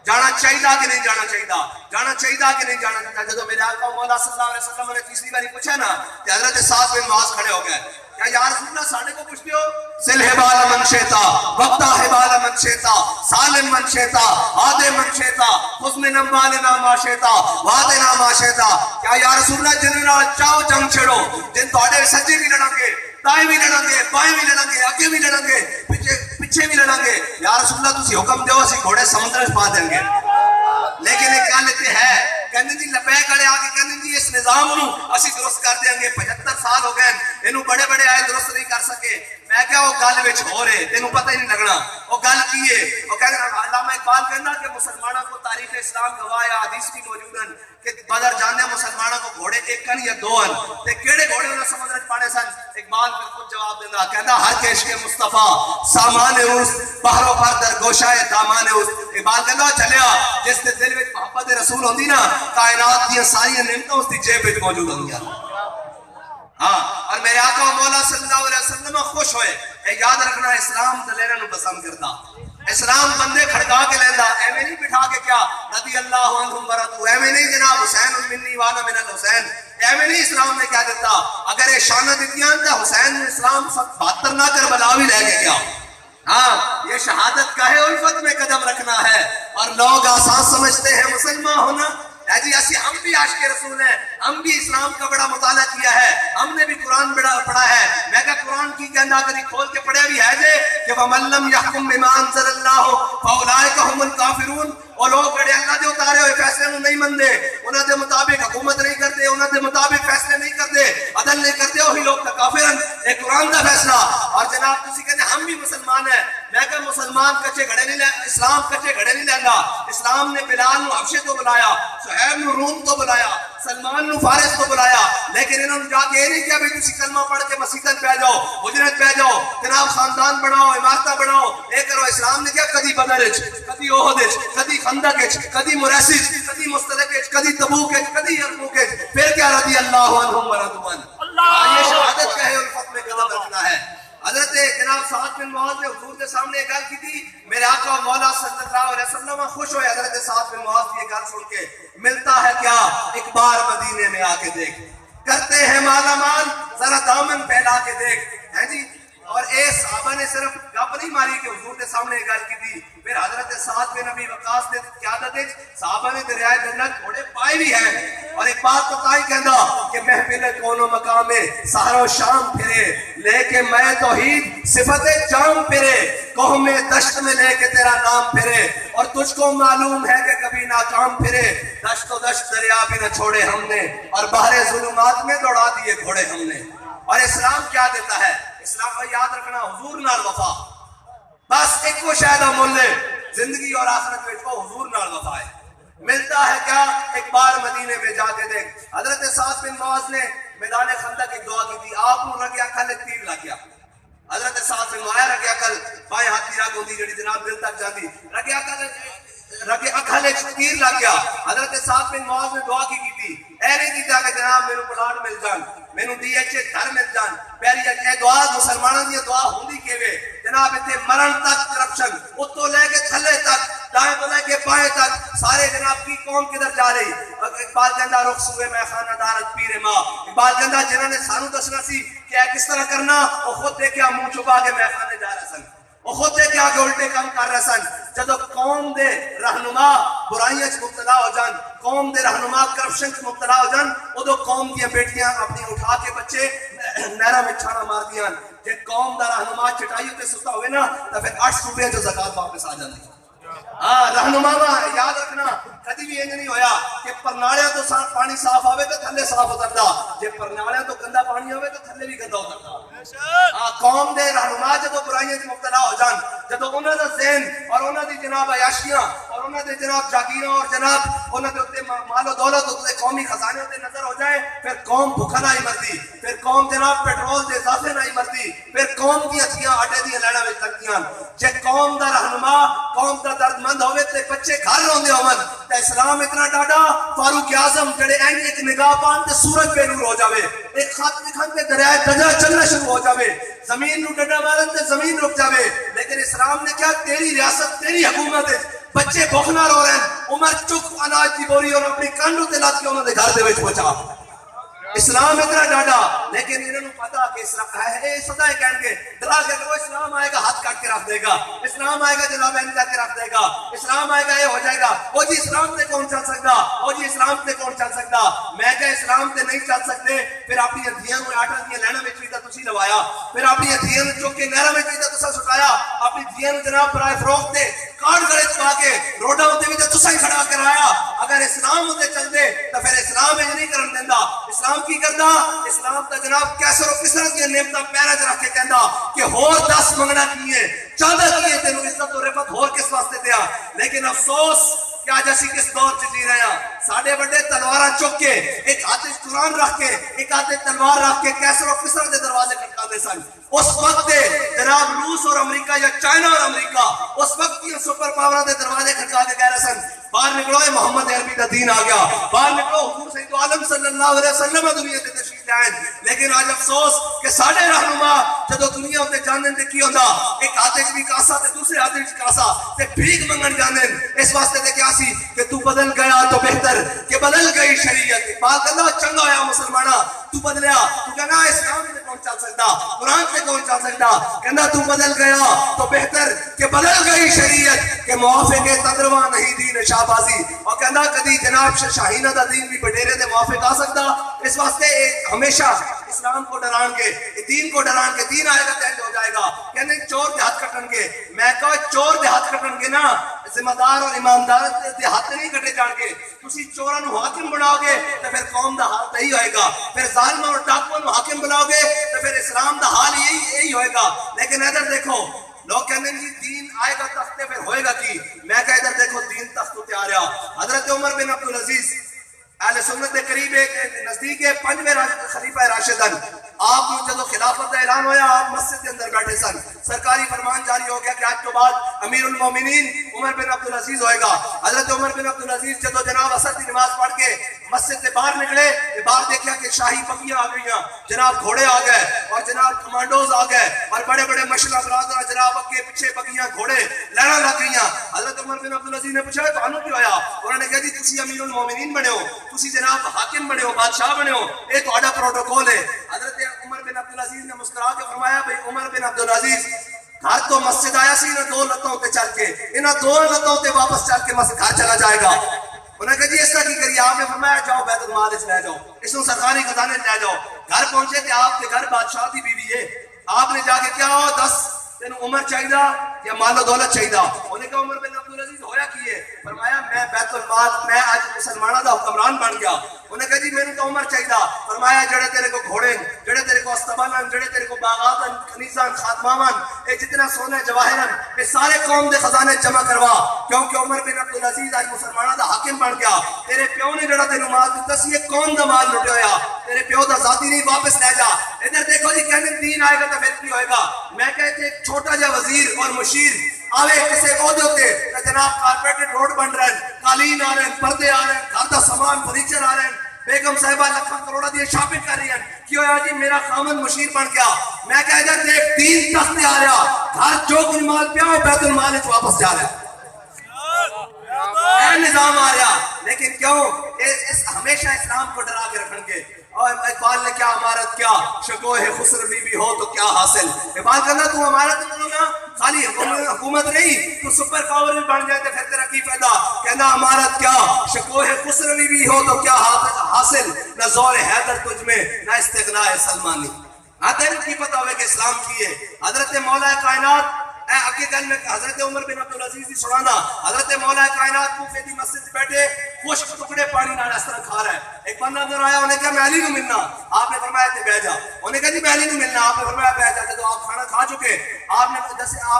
جانا چاہیے کہ نہیں جانا چاہیے جانا چاہیے کہ نہیں جانا چاہیے جب میرے آقا مولا صلی اللہ علیہ وسلم نے تیسری باری پوچھا نا کہ حضرت سعد بن معاذ کھڑے ہو گئے کیا یا رسول اللہ ساڑھے کو پوچھتے ہو سل حبال من شیطا وقتا حبال من شیطا سالم من شیطا آدے من شیطا خذ من اموالنا ما شیطا وعدنا ما شیطا کیا یا رسول اللہ جنہوں چاہو جنگ چھڑو جن توڑے سجے بھی لڑیں گے دائیں بھی لڑیں گے بائیں بھی لڑیں گے آگے بھی لڑیں گے پیچھے بھی لڑیں گے یا رسول اللہ تسی حکم دیو اسی گھوڑے سمندر پا دیں گے لیکن ایک گل ہے کہنے جی لپے کڑے آگے کہنے جی اس نظام نو اسی درست کر دیں گے 75 سال ہو گئے انہوں بڑے بڑے آئے درست نہیں کر سکے میں کہا وہ گل وچ ہو رہے تینوں پتہ ہی نہیں لگنا وہ گل کی ہے وہ کہنے علامہ اقبال کہنا کہ مسلمانوں کو تاریخ اسلام گواہ حدیث بھی موجود ہیں کہ بدر جانے مسلمانوں کو گھوڑے ایک یا دو ہیں تے کیڑے گھوڑے انہوں سمندر پانے سن اقبال پھر خود جواب دینا کہنا ہر کے عشق مصطفیٰ سامان اس بحروں پر در گوشائے دامان اس اقبال کہنا چلیا جس دے دل وچ محبت رسول ہوندی نا کائنات دی ساری نعمتیں اس دی جیب وچ موجود ہوندیاں اور میرے آقا مولا صلی اللہ علیہ وسلم خوش ہوئے اے یاد رکھنا اسلام دلیرہ نو پسند کرتا اسلام بندے کھڑکا کے لیندہ ایویں نہیں بٹھا کے کیا رضی اللہ عنہم براتو ایویں نہیں جناب حسین المنی وانا من الحسین ایویں نہیں اسلام نے کیا دیتا اگر یہ شانہ دیتیاں تھا حسین اسلام 72 نہ کربلا بھی لے کے کیا یہ شہادت کا ہے الفت میں قدم رکھنا ہے اور لوگ آسان سمجھتے ہیں مسلمان ہونا جی ہم بھی عاشق رسول ہیں ہم بھی اسلام کا بڑا مطالعہ کیا ہے ہم نے بھی قرآن پڑھا ہے میں کہا قرآن کی کہنا کری کھول کے پڑھے بھی ہے جے کہ وَمَن لَّمْ يَحْكُم بِمَا أَنزَلَ اللَّهُ فَأُولَٰئِكَ هُمُ الْكَافِرُونَ وہ لوگ بڑے اللہ دے اتارے ہوئے فیصلے نو نہیں مندے انہاں دے مطابق حکومت نہیں کرتے انہاں دے مطابق فیصلے نہیں کرتے عدل نہیں کرتے وہی لوگ تا کافر ہیں ایک قرآن دا فیصلہ اور جناب تسی کہتے ہم بھی مسلمان ہیں میں کہا مسلمان کچے گھڑے نہیں لے اسلام کچے گھڑے نہیں لیندا اسلام نے بلال نو حبشے تو بلایا صہیب نو روم تو بلایا سلمان نو فارس تو بلایا لیکن انہوں نے جا کے یہ نہیں کیا بھئی تسی کلمہ پڑھ کے مسیحت پہ جاؤ حجرت پہ جاؤ جناب خاندان بناؤ عمارتہ بناؤ اے کرو اسلام نے کیا کدی بدر کدی احد کدی خندق کدی مرسج کدی مستلق کدی تبوک کدی یرموک پھر کیا رضی اللہ عنہم ورضوا عنہ یہ شہادت کا ہے الفت میں قدم رکھنا ہے حضرت جناب سعد بن معاذ نے حضور کے سامنے ایک گل کی تھی میرے آقا مولا صلی اللہ علیہ وسلم خوش ہوئے حضرت سعد بن معاذ کی یہ گل سن کے ملتا ہے کیا ایک بار مدینے میں آ کے دیکھ کرتے ہیں مالا مال ذرا دامن پھیلا کے دیکھ ہیں جی اور اے صحابہ نے صرف گپ نہیں ماری کہ حضور کے سامنے ایک گل کی تھی پھر حضرت سعد بن ابی وقاص نے قیادت صحابہ نے دریائے جنت گھوڑے پائے بھی ہیں اور ایک بات تو تائی کہنا کہ محفل کون و مقام سحر و شام پھرے لے کے میں توحید صفت جام پھرے قوم دشت میں لے کے تیرا نام پھرے اور تجھ کو معلوم ہے کہ کبھی ناکام پھرے دشت و دشت دریا بھی نہ چھوڑے ہم نے اور بحر ظلمات میں دوڑا دیے گھوڑے ہم نے اور اسلام کیا دیتا ہے اسلام کا یاد رکھنا حضور نال وفا بس ایک وہ شاید مولے زندگی اور آخرت میں کو حضور نال وفا ہے ملتا ہے کیا ایک بار مدینے میں جا کے دیکھ حضرت سعد بن معاذ نے میدان خندق ایک دعا کی تھی آپ کو رگیا کھل تیر لگ گیا حضرت سعد بن معاذ رگیا کھل بائیں ہاتھ تیرا گوندی جڑی جناب دل تک جاندی رگیا کھل تیر لگ گیا حضرت سعد بن معاذ نے دعا کی تھی اے نہیں دیتا کہ جناب میرے پلاٹ مل جان میں ڈی ایچ اے گھر مل جان پہلی اے دعا مسلمانوں کی دعا ہوندی کیوے جناب اتنے مرن تک کرپشن اتو لے کے تھلے تک دائیں تو لے کے بائیں تک سارے جناب کی قوم کدھر جا رہی اقبال کہندا رخ سوئے میں خانہ دارت پیر ماں اقبال کہندا جنہوں نے سانو دسنا سی کہ کس طرح کرنا وہ خود دیکھیا منہ چھپا کے میں خانے جا رہا سن وہ خود کے آگے الٹے کام کر رہے سن جدو قوم دے رہنما برائیاں چ مبتلا ہو جان قوم دے رہنما کرپشن چ مبتلا ہو جان ادو قوم دیا بیٹیاں اپنی اٹھا کے بچے نہروں میں چھانا مار دیاں جے قوم دا رہنما چٹائی تے ستا ہوئے نا تو پھر 8 صوبے جو زکات واپس آ جاندی رہنما یاد رکھنا کدی بھی انج نہیں ہویا کہ پرنالیاں تو پانی صاف آوے تو تھلے صاف اتردا جے پرنالیاں تو گندا پانی ہوے تو تھلے بھی گندا اتردا قوم دے رہنما جدو برائیاں وچ مبتلا ہو جان جدو انہاں دا ذہن اور انہاں دی جناب عیاشیاں اور انہاں دے جناب جاگیراں اور جناب انہاں دے اوتے مال و دولت اوتے قومی خزانے تے نظر ہو جائے پھر قوم بھوکا نہیں مرتی پھر قوم جناب پیٹرول دے اضافے نہیں مرتی پھر قوم دی اچھیاں آٹے دی لیڑاں وچ لگدیاں جے قوم دا رہنما قوم دا درد مند ہوئے تے بچے گھر روندے ہون تے اسلام اتنا ڈاڈا فاروق اعظم جڑے این ایک نگاہ پان تے سورج بے نور ہو جاوے ایک خط لکھن تے دریائے دجا چلنا شروع ہو جاوے زمین نو ڈڈا مارن تے زمین رک جاوے لیکن اسلام نے کیا تیری ریاست تیری حکومت ہے بچے بھوک نہ رو رہے ہیں عمر چک اناج دی بوری اور اپنی کنڈو تے لاد کے انہاں دے گھر دے وچ پہنچا اسلام اتنا ڈاڈا لیکن انہوں نے پتا کہ اسلام ہے سدا کہیں گے ڈرا کے وہ اسلام آئے گا ہاتھ کاٹ کے رکھ دے گا اسلام آئے گا جناب این کر کے رکھ دے گا اسلام آئے گا یہ ہو جائے گا وہ جی اسلام سے کون چل سکتا وہ جی اسلام سے کون چل سکتا میں کہ اسلام سے نہیں چل سکتے پھر اپنی دھیاں کو آٹا دیا لینا میں چیزا تسی لوایا پھر اپنی دھیاں چوک کے نہرا میں چیزا تسا سٹایا اپنی دھیاں جناب برائے فروخت دے کارڈ گڑے چپا کے روڈا ہوتے بھی تسا ہی کھڑا کرایا اگر اسلام ہوتے چل دے تو پھر اسلام یہ نہیں کرن دیندہ اسلام کی کردا اسلام تا جناب کیسر و کسر کی نعمتاں پیرا چ رکھ کے کہندا کہ ہور 10 منگنا کیے چاہتا کیے تینوں عزت و رفعت ہور کس واسطے دیا لیکن افسوس کہ آج اسی کس دور چ جی رہے ہیں ساڈے بڑے تلواراں چک کے ایک ہاتھ قرآن رکھ کے ایک ہاتھ تلوار رکھ کے کیسر و کسر دے دروازے کھٹکاندے سن اس وقت جناب روس اور امریکہ یا چائنا اور امریکہ اس وقت کی سپر پاوراں دے دروازے کھٹکا کے کہہ رہے سن باہر نکلو اے محمد عربی کا دین آ گیا باہر نکلو حضور سید عالم صلی اللہ علیہ وسلم دنیا تے تشریف لائیں لیکن آج افسوس کہ ساڈے رہنما جدو دنیا تے جانن تے کی ہوندا ایک ہاتھ وچ بھی کاسا تے دوسرے ہاتھ وچ کاسا تے بھیک منگن جانن اس واسطے تے کیا سی کہ تو بدل گیا تو بہتر کہ بدل گئی شریعت بات اللہ چنگا ہویا مسلماناں تو بدلیا تو کہنا اسلام تے کون چل سکتا قرآن تے کون چل سکتا کہنا تو بدل گیا تو بہتر کہ بدل گئی شریعت کہ موافق تدروا نہیں دین شاہبازی اور کہنا کدی جناب شاہینہ دا دین بھی بڈیرے دے موافق آ سکتا اس واسطے ہمیشہ اسلام کو ڈران کے دین کو ڈران کے دین آئے گا تینج ہو جائے گا کہنے چور دے ہاتھ کٹن کے میں کہا چور دے ہاتھ کٹن کے نا ذمہ دار اور ایماندار دے ہاتھ نہیں کٹے جان کے تسی چوراں نو حاکم بناؤ گے تو پھر قوم دا حال یہی ہوئے گا پھر ظالموں اور ڈاکوؤں نو حاکم بناؤ گے تو پھر اسلام دا حال یہی ہوئے گا لیکن ادھر دیکھو لوگ کہنے جی دین آئے گا تختے پھر ہوئے گا کی میں کہا ادھر دیکھو دین تخت تے آ رہا حضرت عمر بن عبدالعزیز اہل سنت کے قریب ایک نزدیک 5ویں خلیفہ راشدن آپ نے جدو خلافت کا اعلان ہویا آپ مسجد کے اندر بیٹھے سن سرکاری فرمان جاری ہو گیا کہ آج کے بعد امیر المومنین عمر بن عبدالعزیز ہوئے گا حضرت عمر بن عبدالعزیز جدو جناب عصر کی نماز پڑھ کے مسجد سے باہر نکلے باہر دیکھا کہ شاہی بکیاں آ گئی جناب گھوڑے آ گئے اور جناب کمانڈوز آ گئے اور بڑے بڑے مشرہ برادر جناب اگے پیچھے بکیاں گھوڑے لڑا لگ گئی حضرت عمر بن عبدالعزیز نے پوچھا تانوں کی ہویا انہوں نے کہا جی تسی امیر المومنین بنے ہو تسی جناب حاکم بنے ہو بادشاہ بنے ہو یہ تہاڈا پروٹوکول ہے حضرت عمر بن عبدالعزیز نے مسکرا کے فرمایا بھائی عمر بن عبدالعزیز گھر تو مسجد آیا سی انہیں 2 لتوں تے چل کے انہیں 2 لتوں تے واپس چل کے مسجد گھر چلا جائے گا انہوں نے کہا جی اس کا کی کریے آپ نے فرمایا جاؤ بیت المال اس لے جاؤ اس کو سرکاری خزانے لے جاؤ گھر پہنچے کہ آپ کے گھر بادشاہ دی بیوی ہے آپ نے جا کے کیا ہو 10 تین عمر چاہیے یا مال و دولت چاہیے انہوں نے کہا عمر بن عبدالعزیز ہویا کی ہے فرمایا میں بیت المال میں آج مسلمانوں دا حکمران بن گیا انہوں نے کہا جی میں نے تو عمر چاہیے فرمایا جڑے تیرے کو گھوڑے جڑے تیرے کو استبانن جڑے تیرے کو باغاتن کنیزان خاتمامان اے جتنا سونے جواہرن اے سارے قوم دے خزانے جمع کروا کیونکہ عمر بن عبدالعزیز آج مسلمانوں دا حاکم بن گیا تیرے پیو نے جڑا تینوں مال دیتا سی یہ کون دا مال لٹے ہویا تیرے پیو دا ذاتی نہیں واپس لے جا ادھر دیکھو جی کہنے دین آئے گا تو پھر کی ہوئے گا میں کہتے ایک چھوٹا جا وزیر اور مشیر آوے کسے عہدے ہوتے کہ جناب کارپیٹڈ روڈ بن رہے ہیں قالین آ رہے ہیں پردے آ رہے ہیں گھر دا سامان فرنیچر آ رہے ہیں بیگم صاحبہ لکھاں کروڑا دیے شاپنگ کر رہی ہیں کیوں ہے جی میرا خامن مشیر بن گیا میں کہہ ادھر دیکھ دین تخت آ رہا گھر جو کچھ مال پیا ہو بیت المال واپس جا رہا ہے نظام آ رہا لیکن کیوں ہمیشہ اسلام کو ڈرا کے رکھن گے اور اقبال نے کیا امارت کیا، شکوہ خسروی بھی ہو تو کیا حاصل. اقبال کہنا تو امارت نہیں، خالی حکومت نہیں، تو سپر پاور بھی بن جائے تو پھر ترقی پیدا. کہنا امارت کیا، شکوہ خسروی بھی ہو تو کیا حاصل، نہ زور حیدر تجھ میں نہ استغناء سلمانی. آتے ہیں کی پتہ ہوئے کہ اسلام کی ہے. حضرت مولا کائنات اگے گل میں حضرت عمر بن عبدالعزیز دی سنانا. حضرت مولا کائنات کوفے دی مسجد بیٹھے خشک ٹکڑے پانی نال اس طرح کھا رہا ہے. ایک بندہ اندر آیا، انہیں کہا میں علی نو ملنا. آپ نے فرمایا تے بیٹھ جا. انہیں کہا جی میں علی نو ملنا. آپ نے فرمایا بیٹھ جا. جب آپ کھانا کھا چکے آپ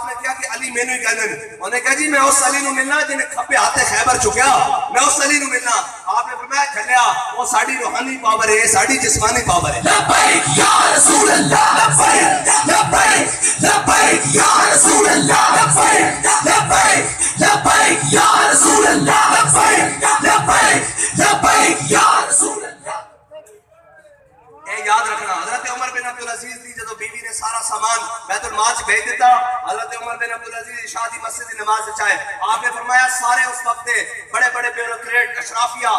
نے کیا کہ علی مینوں ہی کہندے. انہیں کہا جی میں اس علی نو ملنا جن کھپے ہاتھے خیبر چکیا، میں اس علی نو ملنا. آپ نے فرمایا جھلیا وہ ساڈی روحانی پاور ہے، ساڈی جسمانی پاور ہے. لبیک یا رسول اللہ، لبیک لبیک لبیک یا رسول اللہ، لبیک لبیک لبیک یا رسول اللہ، لبیک لبیک لبیک یا رسول اللہ. اے یاد رکھنا حضرت عمر بن عبدالعزیز دی جدو بیوی نے سارا سامان بیت المال سے بھیج دیتا، حضرت عمر بن عبدالعزیز عشاء دی مسجد کی نماز چاہے. آپ نے فرمایا سارے اس وقت بڑے بڑے بیوروکریٹ، اشرافیہ،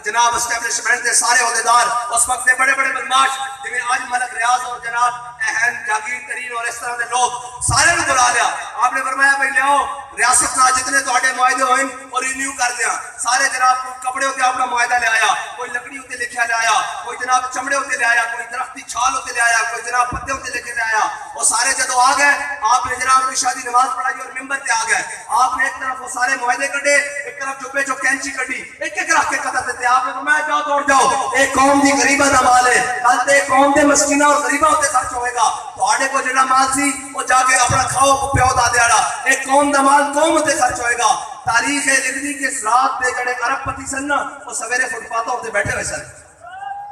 جناب اسٹیبلشمنٹ کے سارے عہدیدار، اس وقت بڑے بڑے بدماش جنہیں آج ملک ریاض اور جناب اہم جاگیر ترین اور اس طرح کے لوگ سارے نے بلا لیا. آپ نے فرمایا بھائی لیاؤ ریاست نہ جتنے تواڈے معاہدے ہوئے اور رینیو کر دیا. سارے جناب کپڑے ہوتے اپنا معاہدہ لے آیا، کوئی لکڑی ہوتے لکھیا لے آیا، کوئی جناب چمڑے ہوتے لے آیا، کوئی درختی چھال ہوتے لے آیا، کوئی جناب پتے ہوتے لے کے لے آیا. وہ سارے جدو آ گئے آپ نے جناب شادی نماز پڑھائی اور ممبر پہ آ گئے. آپ نے ایک طرف وہ سارے معاہدے کٹے، ایک طرف جبے جو کینچی کٹی، ایک ایک رکھ کے قطع دیتے. آپ نے فرمایا جاؤ دوڑ جاؤ، ایک قوم دی غریبہ دا مال ہے، کل تے قوم دے مسکینہ اور غریبہ ہوتے خرچ ہوئے گا. تواڈے کو جڑا مال سی وہ جا کے اپنا کھاؤ پیو دا دیاڑا. ایک قوم دا مال قوم ہوتے خرچ ہوئے گا. تاریخ ہے لکھ دی کہ رات دے جڑے عرب پتی سن نا وہ سویرے فٹ پاتوں ہوتے بیٹھے ہوئے سن.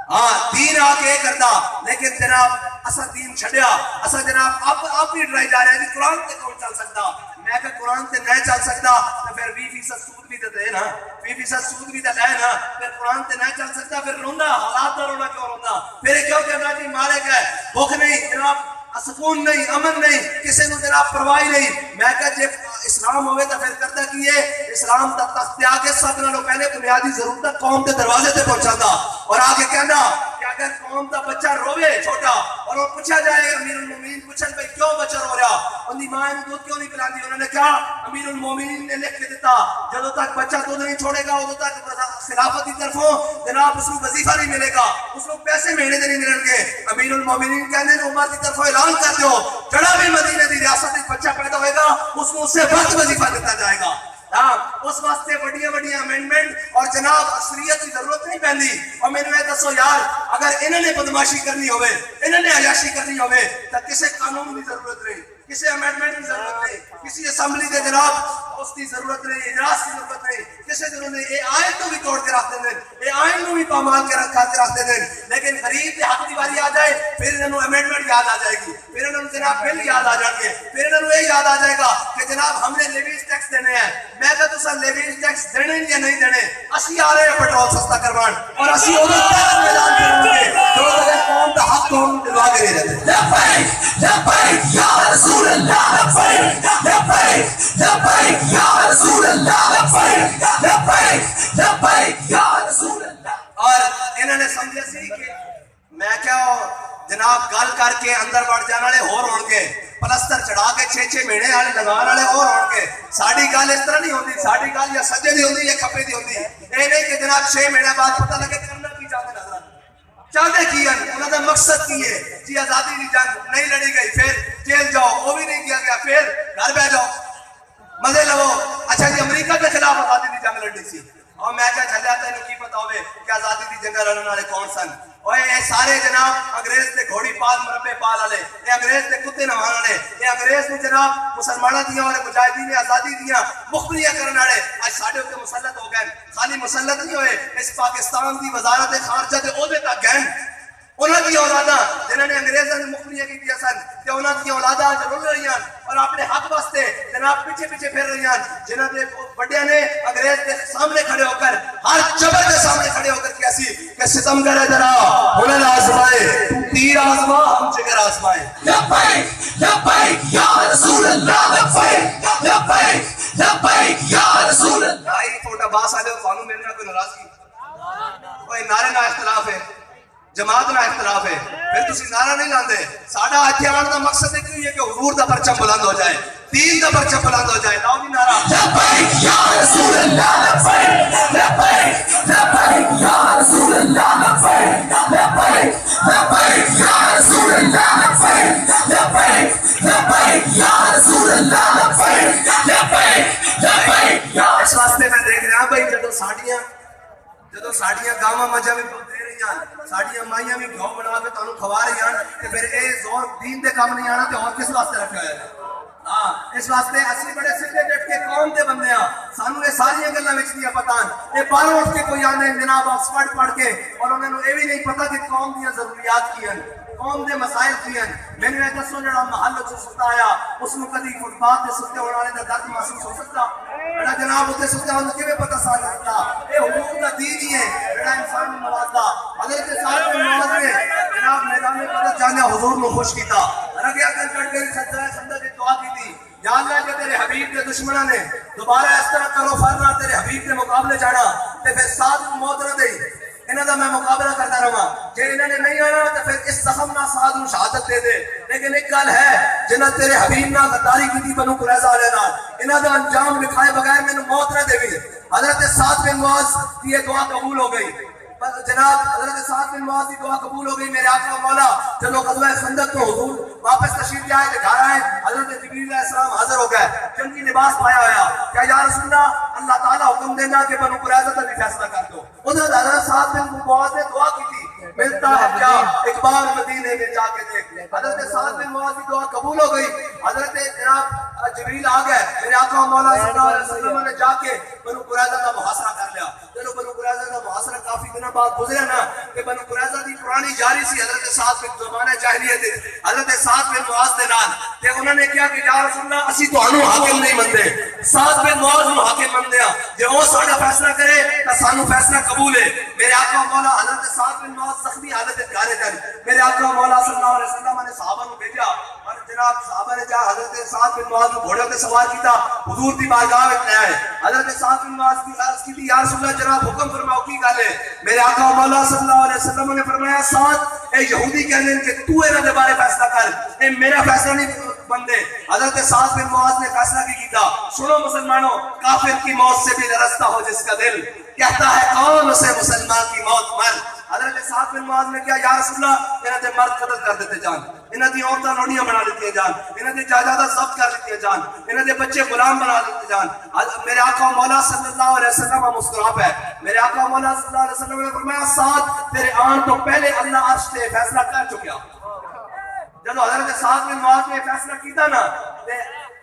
ہاں دین آ کے کرتا، لیکن جناب اسا دین چھڈیا. اسا جناب آپ ہی ڈرائی جا رہے ہیں قرآن تے کون چل سکتا. میں کہ قرآن تے نہیں چل سکتا تو پھر 20% سود بھی دے نا، 20% سود بھی دے نا. پھر قرآن تے نہیں چل سکتا پھر روندا، حالات دا رونا کیوں روندا. پھر کیوں کہنا جی مارے گئے، بھوک نہیں جناب، سکون نہیں، امن نہیں، کسی نے جناب پرواہ نہیں. میں کہ جب اسلام ہوئے تو پھر کرتا کی ہے اسلام دا تخت آ کے سب نالوں پہلے بنیادی ضرورت قوم کے دروازے تے پہنچاتا. اور آگے کہنا کہ اگر قوم دا بچہ روے چھوٹا اور وہ پوچھا جائے امیر المومنین پوچھن بھائی کیوں بچہ رو رہا، ان دی ماں نے دودھ کیوں نہیں پلاندی، انہوں نے کہا امیر المومنین نے لکھ کے دیتا جدوں تک بچہ دودھ نہیں چھوڑے گا ادوں تک خلافت کی طرفوں جناب اس کو وظیفہ نہیں ملے گا، اس کو پیسے مہینے دے نہیں ملیں گے. امیر المومنین کہنے عمر کی طرفوں اعلان کر دیو جڑا بھی مدینے دی ریاست میں بچہ پیدا ہوئے گا اس کو اس سے وقت وظیفہ دیتا جائے گا. اس واسطے بڑی بڑی امینڈمنٹ اور جناب اکثریت کی ضرورت نہیں پہنی. اور میں نے دسو یار اگر انہوں نے بدماشی کرنی ہوئے، انہوں نے عیاشی کرنی ہوئے تو کسی قانون کی ضرورت نہیں، کسی امینڈمنٹ کی ضرورت نہیں، کسی اسمبلی کے جناب اس کی ضرورت نہیں، اجلاس کی ضرورت نہیں، کسی ضرورت نہیں. یہ آئین کو بھی توڑ کے رکھ دیں، یہ آئین کو بھی پامال کے رکھ دیں. لیکن غریب کے حق کی باری آ جائے پھر انہوں امینڈمنٹ یاد آ جائے گی، پھر انہوں جناب بل یاد آ جائیں گے، پھر انہوں یہ یاد آ جائے گا کہ جناب ہم نے لیویز ٹیکس دینے ہیں. میں کہ تسا لیویز ٹیکس دینے یا نہیں دینے، اسی آ رہے ہیں پیٹرول سستا کروان اور اسی ادھر ٹیکس میدان کریں گے جو اگر قوم کا حق کو ہم دلوا کے نہیں رہتے. لبیک لبیک یا رسول اللہ، لبیک لبیک لبیک یا رسول اللہ، لبیک لبیک لبیک یا رسول اللہ. اور انہوں نے سمجھے سی کہ میں کیا جناب گل کر کے اندر بڑھ جانے والے ہور ہون گے، پلستر چڑھا کے 6 مہینے والے لگان والے اور ہون گے. ساڈی گل اس طرح نہیں ہوندی، ساڈی گل یا سجے دی ہوندی یا کھپے دی ہوندی. یہ نہیں کہ جناب 6 مہینے بعد پتہ لگے کرنا کی چاہتے نظر چاہتے کی ہیں، انہوں کا مقصد کی ہے جی آزادی کی جنگ نہیں لڑی گئی پھر جیل جاؤ، وہ بھی نہیں کیا گیا، پھر گھر بیٹھ جاؤ مزے لو. اچھا جی امریکہ کے خلاف آزادی کی جنگ لڑنی سی اور میں کیا چلیا تینوں کی پتا ہوئے کہ آزادی کی جنگ لڑنے والے کون سن. اور یہ سارے جناب انگریز کے گھوڑی پال مربے پال والے، یہ انگریز کے کتے نوان والے، یہ انگریز نے جناب مسلمانوں دیا اور مجاہدین نے آزادی دیا مخبریاں کرنے والے آج ساڈے اوپر مسلط ہو گئے. خالی مسلط نہیں ہوئے، اس پاکستان کی وزارت خارجہ کے عہدے تک گئے. انہوں کی اولاداں جنہوں نے انگریزوں نے مخبریاں کی سن کہ انہوں کی اولاداں جو رل رہی ہیں اور اپنے حق واسطے جناب پیچھے پیچھے پھر رہی ہیں، جنہوں نے بڑے نے انگریز کے سامنے کھڑے ہو کر ہر جبر کے سامنے کھڑے ہو کر کیسی کہ ستم کرے ذرا ہنر آزمائے تو تیر آزما ہم جگر آزمائے. لبیک لبیک یا رسول اللہ، لبیک لبیک لبیک یا رسول اللہ. بھائی فوٹا باس آ جاؤ، قانون میرے کوئی ناراضگی کوئی نعرے نہ اختلاف ہے. جماعت نہ اختلاف ہے پھر تسی نعرہ نہیں لاندے ساڈا اتھے آن دا مقصد ہے کہ حضور دا پرچم بلند ہو جائے دین دا پرچم بلند ہو جائے لاؤ جی نعرہ لبیک یا رسول اللہ لبیک لبیک لبیک یا رسول اللہ لبیک لبیک لبیک یا رسول اللہ لبیک لبیک لبیک یا رسول اللہ لبیک لبیک لبیک یا اس واسطے میں دیکھ رہا بھائی جدو ساڑیاں گاواں مجھا بھی دے رہی ہیں ساڑیاں مائیاں بھی گھو بنا کے تانوں کھوا رہی ہیں کہ پھر اے زور دین دے کام نہیں آنا تے اور کس واسطے رکھا ہے اس واسطے اسی بڑے سکے ڈٹ کے قوم دے بندے ہیں سانوں یہ ساری گلاں وچ نہیں پتہ اے باہروں اٹھ کے کوئی آنے جناب آکسفورڈ پڑھ کے اور انہاں نوں اے بھی نہیں پتہ کہ قوم دی ضروریات کی ہیں قوم دے مسائل کی ہیں میں نے دسو جڑا محل چ ستا آیا اس نوں کدی فٹ پاتھ تے ستے ہونے والے دا درد محسوس ہو سکتا بڑا جناب اتنے ستا ہوں کیویں پتہ سا سکتا اے حقوق دا دین ہی ہے بڑا انسان نوں نوازدا حضرت صاحب بن معاذ نے جناب میدان میں پتہ جانے حضور نوں خوش کیتا رگیا کر کٹ کے سجدہ خندہ کی دعا کی تھی یا اللہ کہ تیرے حبیب کے دشمنوں نے دوبارہ اس طرح کرو فرنا تیرے حبیب کے مقابلے جانا تے پھر ساتھ کو موت نہ دے انہاں دا میں مقابلہ کرتا رہا جے انہاں نے نہیں آنا تو پھر اس زخم نہ ساتھ نوں شہادت دے دے لیکن ایک گل ہے جنہاں تیرے حبیب نہ غداری کی بنو قریظہ والے نال انہاں دا انجام لکھائے بغیر مینوں موت نہ دیوی حضرت سعد بن معاذ کی یہ دعا قبول ہو گئی جناب حضرت سعد بن معاذ کی دعا قبول ہو گئی میرے آقا مولا چلو غزوہ خندق تو حضور واپس تشریف لائے کہ گھر آئے حضرت جبریل علیہ السلام حاضر ہو گئے جنگی لباس پایا ہوا کیا یا رسول اللہ تعالیٰ حکم دینا کہ بنو قریظہ کا بھی فیصلہ کر دو ادھر حضرت سعد بن معاذ نے دعا کی تھی ملتا ہے کیا ایک بار مدینے میں جا کے دیکھ حضرت سعد بن معاذ کی دعا قبول ہو گئی حضرت جناب جبریل آ گئے میرے آقا مولا صلی اللہ علیہ وسلم نے جا کے بنو قریظہ کا محاصرہ کر لیا چلو بنو قریظہ کا محاصرہ کافی دنوں بعد گزرے نا کہ بنو قریظہ دی پرانی جاری سی حضرت سعد بن زمانے جاہلیت حضرت سعد بن معاذ دے نال تے انہوں نے کیا کہ یا رسول اللہ اسی تانوں حاکم نہیں مندے سعد بن معاذ نوں حاکم مندے ہاں جے وہ ساڈا فیصلہ کرے تے سانوں فیصلہ قبول ہے میرے آقا مولا حضرت سعد بن معاذ زخمی حالت میں گھر گئے میرے آقا مولا صلی اللہ علیہ وسلم نے صحابہ کو بھیجا اور جناب صحابہ نے جا حضرت سعد بن معاذ کو گھوڑے پہ سوار کیتا حضور دی بارگاہ میں لے آئے حضرت سعد بن معاذ کی عرض کی تھی یا رسول اللہ جناب حکم فرماؤ کی گل ہے میرے آقا مولا صلی اللہ علیہ وسلم نے فرمایا سعد اے یہودی کہنے کہ تو انہاں دے بارے فیصلہ کر اے میرا فیصلہ نہیں بندے حضرت سعد بن معاذ نے فیصلہ کی کیتا سنو مسلمانوں کافر کی موت سے بھی لرزتا ہو جس کا دل کہتا ہے کون اسے مسلمان کی موت مر حضرت سعد بن معاذ نے کیا یا رسول اللہ انہاں دے مرد قتل کر دیتے جان انہاں دی عورتاں لوڑیاں بنا لیتی جان انہاں دی جائیداداں ضبط کر لیتی جان انہاں دے بچے غلام بنا لیتے جان میرے آقا مولا صلی اللہ علیہ وسلم مسکرا پہ میرے آقا مولا صلی اللہ علیہ وسلم نے فرمایا سعد تیرے آن تو پہلے اللہ عرش سے فیصلہ کر چکیا جب حضرت سعد بن معاذ نے فیصلہ کیتا نا تے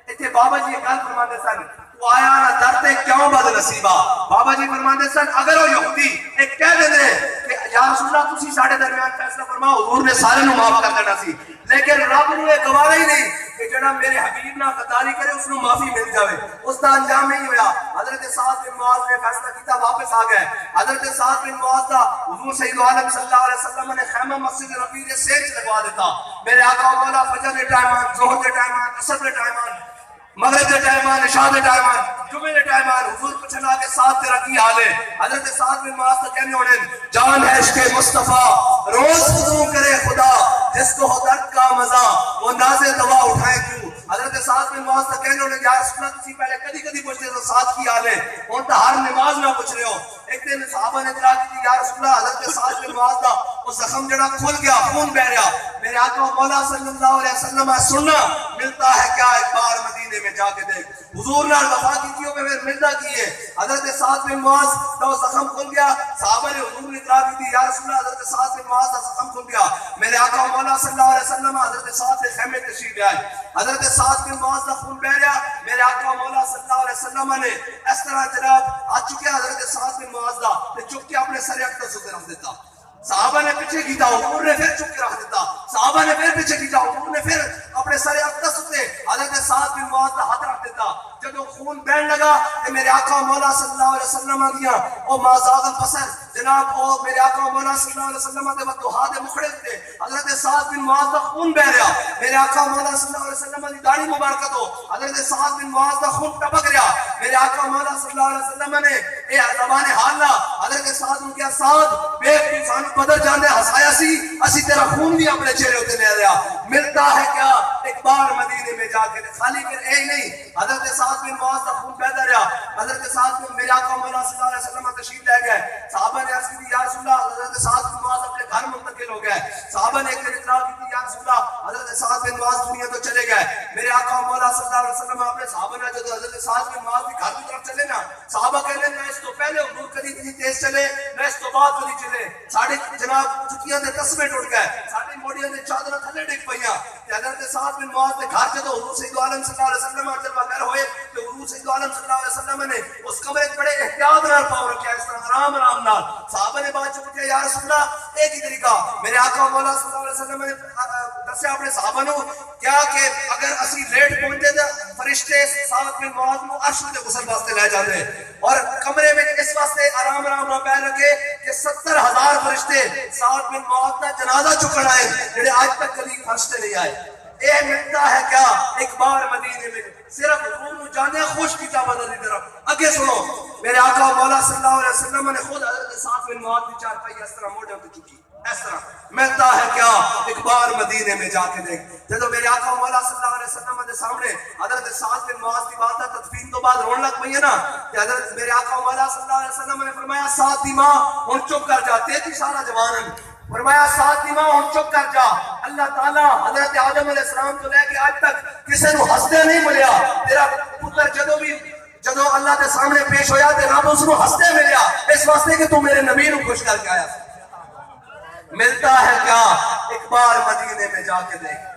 ایتھے بابا جی گل فرماتے سن تو آیا نہ درتے کیوں بد نصیبہ بابا جی فرماتے سن اگر وہ یہودی ایک کہہ دے کہ یا رسول اللہ تسی ساڈے درمیان فیصلہ فرماؤ حضور نے سارے نو معاف کر دینا سی لیکن رب نے گوارا ہی نہیں کہ جڑا میرے حبیب نہ غداری کرے اس نو معافی مل جاوے اس کا انجام نہیں ہویا حضرت سعد بن معاذ نے فیصلہ کیتا واپس آ گئے حضرت سعد بن معاذ کا حضور سید عالم صلی اللہ علیہ وسلم نے خیمہ مسجد رفیع کے سینچ لگوا دیتا میرے آقا مولا فجر کے ٹائم ظہر کے ٹائم عصر کے ٹائم مغرب کے ٹائم عشاء کے ٹائم جمعے کے ٹائم حضور پوچھنا کہ ساتھ تیرا کی حال ہے حضرت سعد بن معاذ کہنے ہونے جان ہے عشق مصطفیٰ روز خضو کرے خدا جس کو ہو درد کا مزہ وہ ناز دوا اٹھائے کیوں حضرت سعد بن معاذ کہنے ہونے یا رسول اللہ تسی پہلے کدی کدی پوچھتے تو سعد کی حال ہے ان تا ہر نماز نہ پوچھ رہے ہو ایک دن صحابہ نے اطلاع کی یا رسول اللہ حضرت سعد بن معاذ دا وہ زخم جڑا کھل گیا خون بہ رہا میرے آقا مولا صلی اللہ علیہ وسلم سننا ملتا ہے کیا ایک بار مدینے میں جا کے دیکھ حضور نے وفا کی تھی پہ ملتا کی ہے حضرت سعد بن معاذ کا وہ زخم کھل گیا صحابہ نے حضور نے اطلاع کی تھی یا رسول اللہ حضرت سعد بن معاذ کا زخم کھل گیا میرے آقا مولا صلی اللہ علیہ وسلم حضرت سعد کے خیمے تشریف لے آئے حضرت سعد بن معاذ کا خون بہ رہا میرے آقا مولا صلی اللہ علیہ وسلم نے اس طرح جناب آ چکے حضرت سعد بن معاذ کا چپ کے اپنے سر اقدس اتنے رکھ دیتا صحابہ نے پیچھے کیتا حضور نے پھر چپ کے رکھ دیتا صحابہ نے پھر پیچھے کیتا حضور نے پھر اپنے سر اقدس اتنے حضرت سعد بن معاذ کا ہاتھ رکھ دیتا جب وہ خون بہن لگا کہ میرے آقا مولا صلی اللہ علیہ وسلم دیا او ما زاغ البصر جناب او میرے آقا مولا صلی اللہ علیہ وسلم دے وضحا دے مخڑے تے حضرت سعد بن معاذ دا خون بہ رہا، میرے آقا مولا صلی اللہ علیہ وسلم دی داڑھی مبارکہ تو حضرت سعد بن معاذ دا خون ٹپک رہا، میرے آقا مولا صلی اللہ علیہ وسلم نے اے زبان حال لا حضرت سعد نے کہا سعد بے انسان بدر جانے ہسایا سی اسی تیرا خون بھی اپنے چہرے ہوتے لے رہا، ملتا ہے کیا ایک بار مدینے میں جا کے خالی کر اے نہیں حضرت سعد بن معاذ دا خون پیدا رہا، حضرت سعد بن میرے آقا مولا صلی اللہ علیہ وسلم تشریف لے گئے، صحابہ نے عرض کی یا رسول اللہ حضرت سعد بن معاذ اپنے گھر منتقل ہو گئے، صحابہ نے ایک دن اطلاع کی یا رسول اللہ حضرت سعد بن معاذ دنیا تو چلے گئے، میرے آقا مولا صلی اللہ علیہ وسلم اپنے صحابہ نے جب حضرت سعد بن معاذ کے گھر کی طرف چلے نا صحابہ کہنے نہ اس تو پہلے حضور کبھی اتنی تیز چلے نہ اس تو بعد کبھی چلے، ساڑھے جناب جتیاں دے تسمے ٹوٹ گئے، ساڑھے موڑیاں دے چادریں تھلے ڈگ پئیاں، حضرت سعد بن معاذ کے گھر جدو حضور سید عالم صلی اللہ علیہ وسلم جب وغیر ہوئے تو حضور سید عالم صلی اللہ علیہ وسلم نے اس کمرے بڑے احتیاط نال پاؤں رکھا اس طرح آرام آرام نال، صحابہ نے بات چپ کیا یا رسول اللہ ایک ہی طریقہ، میرے آقا مولا صلی اللہ علیہ وسلم نے دسیا اپنے صحابہ نو کیا کہ اگر اسی لیٹ پہنچے تو فرشتے سعد بن معاذ نو عرش تے غسل واسطے لے جاندے اور کمرے میں اس واسطے آرام آرام نال پیر رکھے کہ 70,000 فرشتے سعد بن معاذ دا جنازہ چکن آئے جڑے آج تک کبھی فرشتے نہیں آئے، اے ملتا ہے کیا ایک بار مدینے میں صرف حضور نو جانے خوش کی بدر دی طرف اگے سنو میرے آقا مولا صلی اللہ علیہ وسلم نے خود حضرت سعد بن معاذ کی چارپائی اس طرح موڑے پہ چکی اس طرح ملتا ہے کیا ایک بار مدینے میں جا کے دیکھ جب میرے آقا مولا صلی اللہ علیہ وسلم کے سامنے حضرت سعد بن معاذ کی بات ہے تدفین تو بعد رون لگ پئی ہے نا کہ حضرت میرے آقا مولا صلی اللہ علیہ وسلم نے فرمایا سعد دی ماں ہن چپ کر جا 33 سالہ جوان ہیں، فرمایا سعد دی ماں ہن چپ کر جا، اللہ تعالیٰ حضرت آدم علیہ السلام تو لے کے آج تک کسی نو ہسدے نہیں ملیا، تیرا پتر جدو اللہ کے سامنے پیش ہویا تے رب اس نو ہسدے ملیا اس واسطے کہ تو میرے نبی نو خوش کر کے آیا، ملتا ہے کیا ایک بار مدینے میں جا کے دیکھ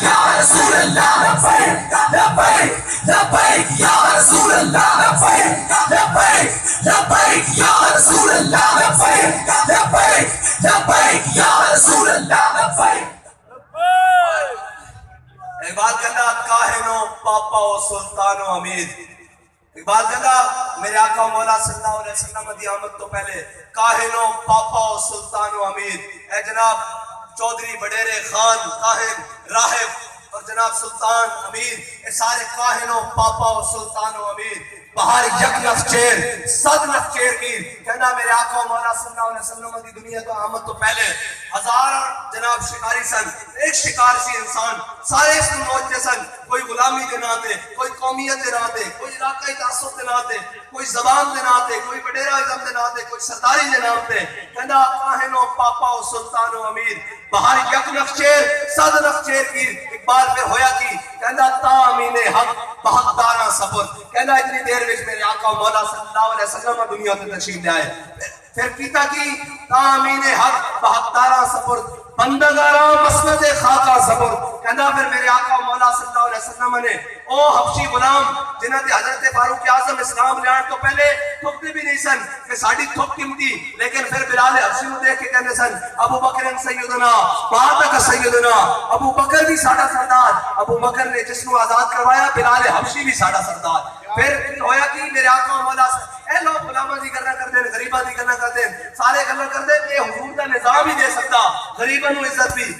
یا رسول اللہ لبیک لبیک لبیک یا رسول اللہ لبیک لبیک لبیک یا رسول اللہ لبیک لبیک لبیک یا رسول اللہ لبیک اقبال کہنا کاہنو پاپا و سلطان و امیر، اقبال کہنا میرے آقا مولا صلی اللہ علیہ وسلم دی آمد تو پہلے کاہنو پاپا و سلطان و امیر، اے جناب چودھری وڈیرے خان کاہن راہب اور جناب سلطان امیر اے سارے کاہنو پاپا و سلطان و امیر بہار یک نفچیر صد نفچیر کی کہنا میرے آقا مولا صلی اللہ علیہ وسلم دی دنیا تو آمد تو پہلے ہزار جناب شکاری سن، ایک شکار سی انسان سارے اس میں موجے سن، کوئی غلامی دے ناتے کوئی قومیت دے ناتے کوئی علاقائی تعصب دے ناتے کوئی زبان دے ناتے کوئی وڈیرا ازم دے ناتے کوئی سرداری دے ناتے کہنا کاہنو پاپا و سلطان و امیر بہار یک نفچیر صد نفچیر کی اقبال پہ ہویا کی کہنا تامین حق بہتارہ سفر کہنا اتنی دیر وچ میرے آقا مولا صلی اللہ علیہ وسلم دنیا میں تشریف لے آئے پھر کیتا کی تامین حق بہتارہ سفر بندگارہ مسند خاکہ سفر کہنا پھر میرے آقا مولا صلی اللہ علیہ وسلم نے او حبشی غلام جنہاں تے حضرت فاروق اعظم اسلام لیان تو پہلے تھکتے بھی نہیں سن کہ ساڑی تھک قیمتی لیکن پھر بلال حبشی کو دیکھ کے کہنے سن ابو بکر سیدنا بعدک سیدنا ابو بکر بھی ساڑا سردار، ابو بکر نے جس کو آزاد کروایا بلال حبشی بھی ساڑا سردار، پھر ہویا کہ میرے آقا مولا اے لوگ غلامہ دی کرنا کر دیں غریبہ دی کرنا کر دیں سارے کرنا کر دیں کہ حضور کا نظام ہی دے سکتا غریبہ نو عزت بھی،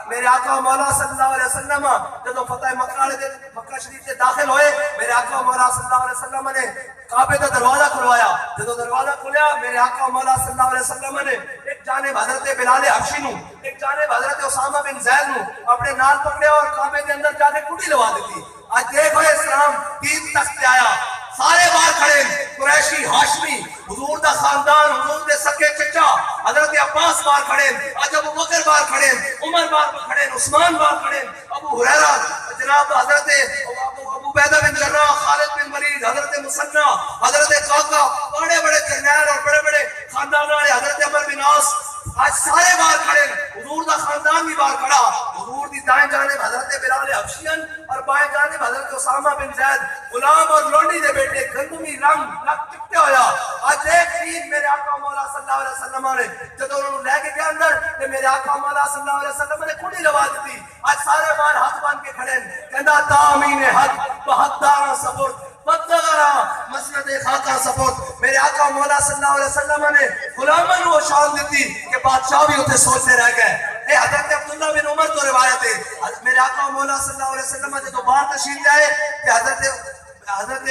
میرے آقا مولا صلی اللہ علیہ وسلم جب فتح مکہ شریف سے داخل ہوئے میرے آقا مولا صلی اللہ علیہ وسلم نے کعبے کا دروازہ کھلوایا، جب دروازہ کھلیا میرے آقا مولا صلی اللہ علیہ وسلم نے ایک جانب حضرت بلال حبشی نو ایک جانب حضرت اسامہ بن زید نو اپنے نال پکڑے اور کعبے کے اندر جا کے کٹی لوا دیتی، آج دیکھو اسلام تین تخت آیا سارے باہر کھڑے قریشی ہاشمی حضور دا خاندان حضور دے سکے چچا حضرت عباس باہر کھڑے آج ابو بکر باہر کھڑے عمر باہر کھڑے عثمان باہر کھڑے ابو ہریرہ جناب حضرت ابو بیدہ بن جراح خالد بن ولید حضرت مسنہ حضرت قاقہ بڑے بڑے جرنیل اور بڑے بڑے خاندان والے حضرت عمر بن عاص آج سارے باہر کھڑے حضور دا خاندان بھی باہر کھڑا، حضور دی دائیں جانب حضرت بلال حبشیان اور بائیں جانب حضرت اسامہ بن زید غلام اور لونڈی دے بیٹے گندمی رنگ لگ چکتے ہویا، آج ایک چیز میرے آقا مولا صلی اللہ علیہ وسلم نے جب انہوں نے لے کے گیا اندر کہ میرے آقا مولا صلی اللہ علیہ وسلم نے کھڑی لوا دیتی، آج سارے باہر ہاتھ باندھ کے کھڑے کہنا تامین حق بہتارہ سفر بدغرا مسند خاکہ سپورٹ میرے آقا مولا صلی اللہ علیہ وسلم نے غلامن وہ شان دیتی کہ بادشاہ بھی ہوتے سوچتے رہ گئے. اے حضرت عبداللہ بن عمر تو روایت ہے میرے آقا مولا صلی اللہ علیہ وسلم نے تو باہر تشریف لائے کہ حضرت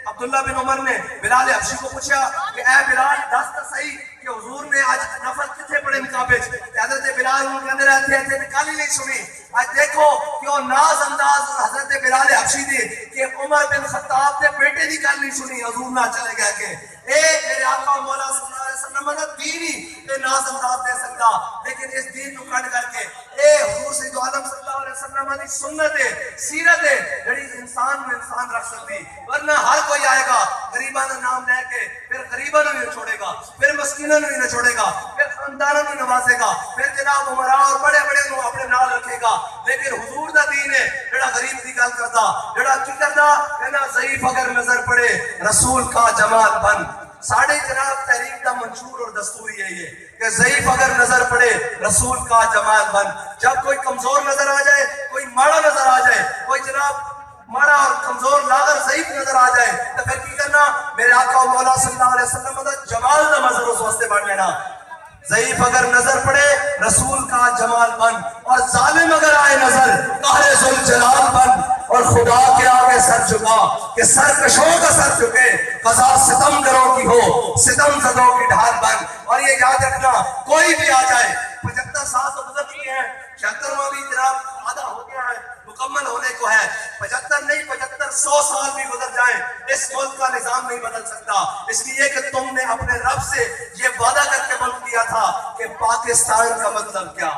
عبداللہ بن عمر نے بلال حبشی کو پوچھا کہ اے بلال دس تا صحیح کہ حضور نے آج نفل کتنے پڑے مقابل حضرت بلال ان کے اندر رہتے ہیں نکالی نہیں سنی. آج دیکھو کہ وہ ناز انداز حضرت بلال حبشی دی کہ عمر بن خطاب نے بیٹے دی گل نہیں سنی حضور نہ چلے گئے کہ اے میرے آقا مولا صلی اللہ علیہ وسلم نے دین ہی اے ناز انداز دے سکتا لیکن اس دین کو کٹ کر کے اے حضور سید عالم صلی اللہ علیہ وسلم کی سنت ہے سیرت ہے جڑی انسان میں انسان رکھ سکتی ورنہ ہر کوئی آئے گا غریباں کا نام لے کے پھر غریباں نہیں چھوڑے گا پھر مسکیناں نہیں چھوڑے گا پھر خاندانوں نہیں نوازے گا پھر جناب عمراء اور بڑے بڑے کو اپنے نال رکھے گا لیکن حضور دا دین ہے جڑا غریب دی گل کردا جڑا کی کردا کہنا ضعیف اگر نظر پڑے رسول کا جمال بن. ساڑھے جناب تحریک کا منشور اور دستور یہی ہے کہ ضعیف اگر نظر پڑے رسول کا جمال بن. جب کوئی کمزور نظر آ جائے کوئی ماڑا نظر آ جائے کوئی جناب ماڑا اور کمزور لاغر ضعیف نظر آ جائے تو پھر کی کرنا میرے آقا مولا صلی اللہ علیہ وسلم کا جمال کا منظر اس واسطے بڑھ لینا. ضعیف اگر نظر پڑے رسول کا جمال بن اور ظالم اگر آئے نظر قہر ذوالجلال بن اور خدا کے آگے سر جھکا کہ سرکشوں کا سر جھکے قضا ستم گروں کی ہو ستم زدوں کی ڈھال بن. اور یہ یاد رکھنا کوئی بھی آ جائے 75 سال تو گزر چکے ہیں 76واں بھی جناب آدھا ہو گیا ہے مکمل ہونے کو ہے 75 نہیں 75 100 سال بھی گزر جائیں اس ملک کا نظام نہیں بدل سکتا اس لیے کہ تم نے اپنے رب سے یہ وعدہ کر کے ملک کیا تھا کہ پاکستان کا مطلب کیا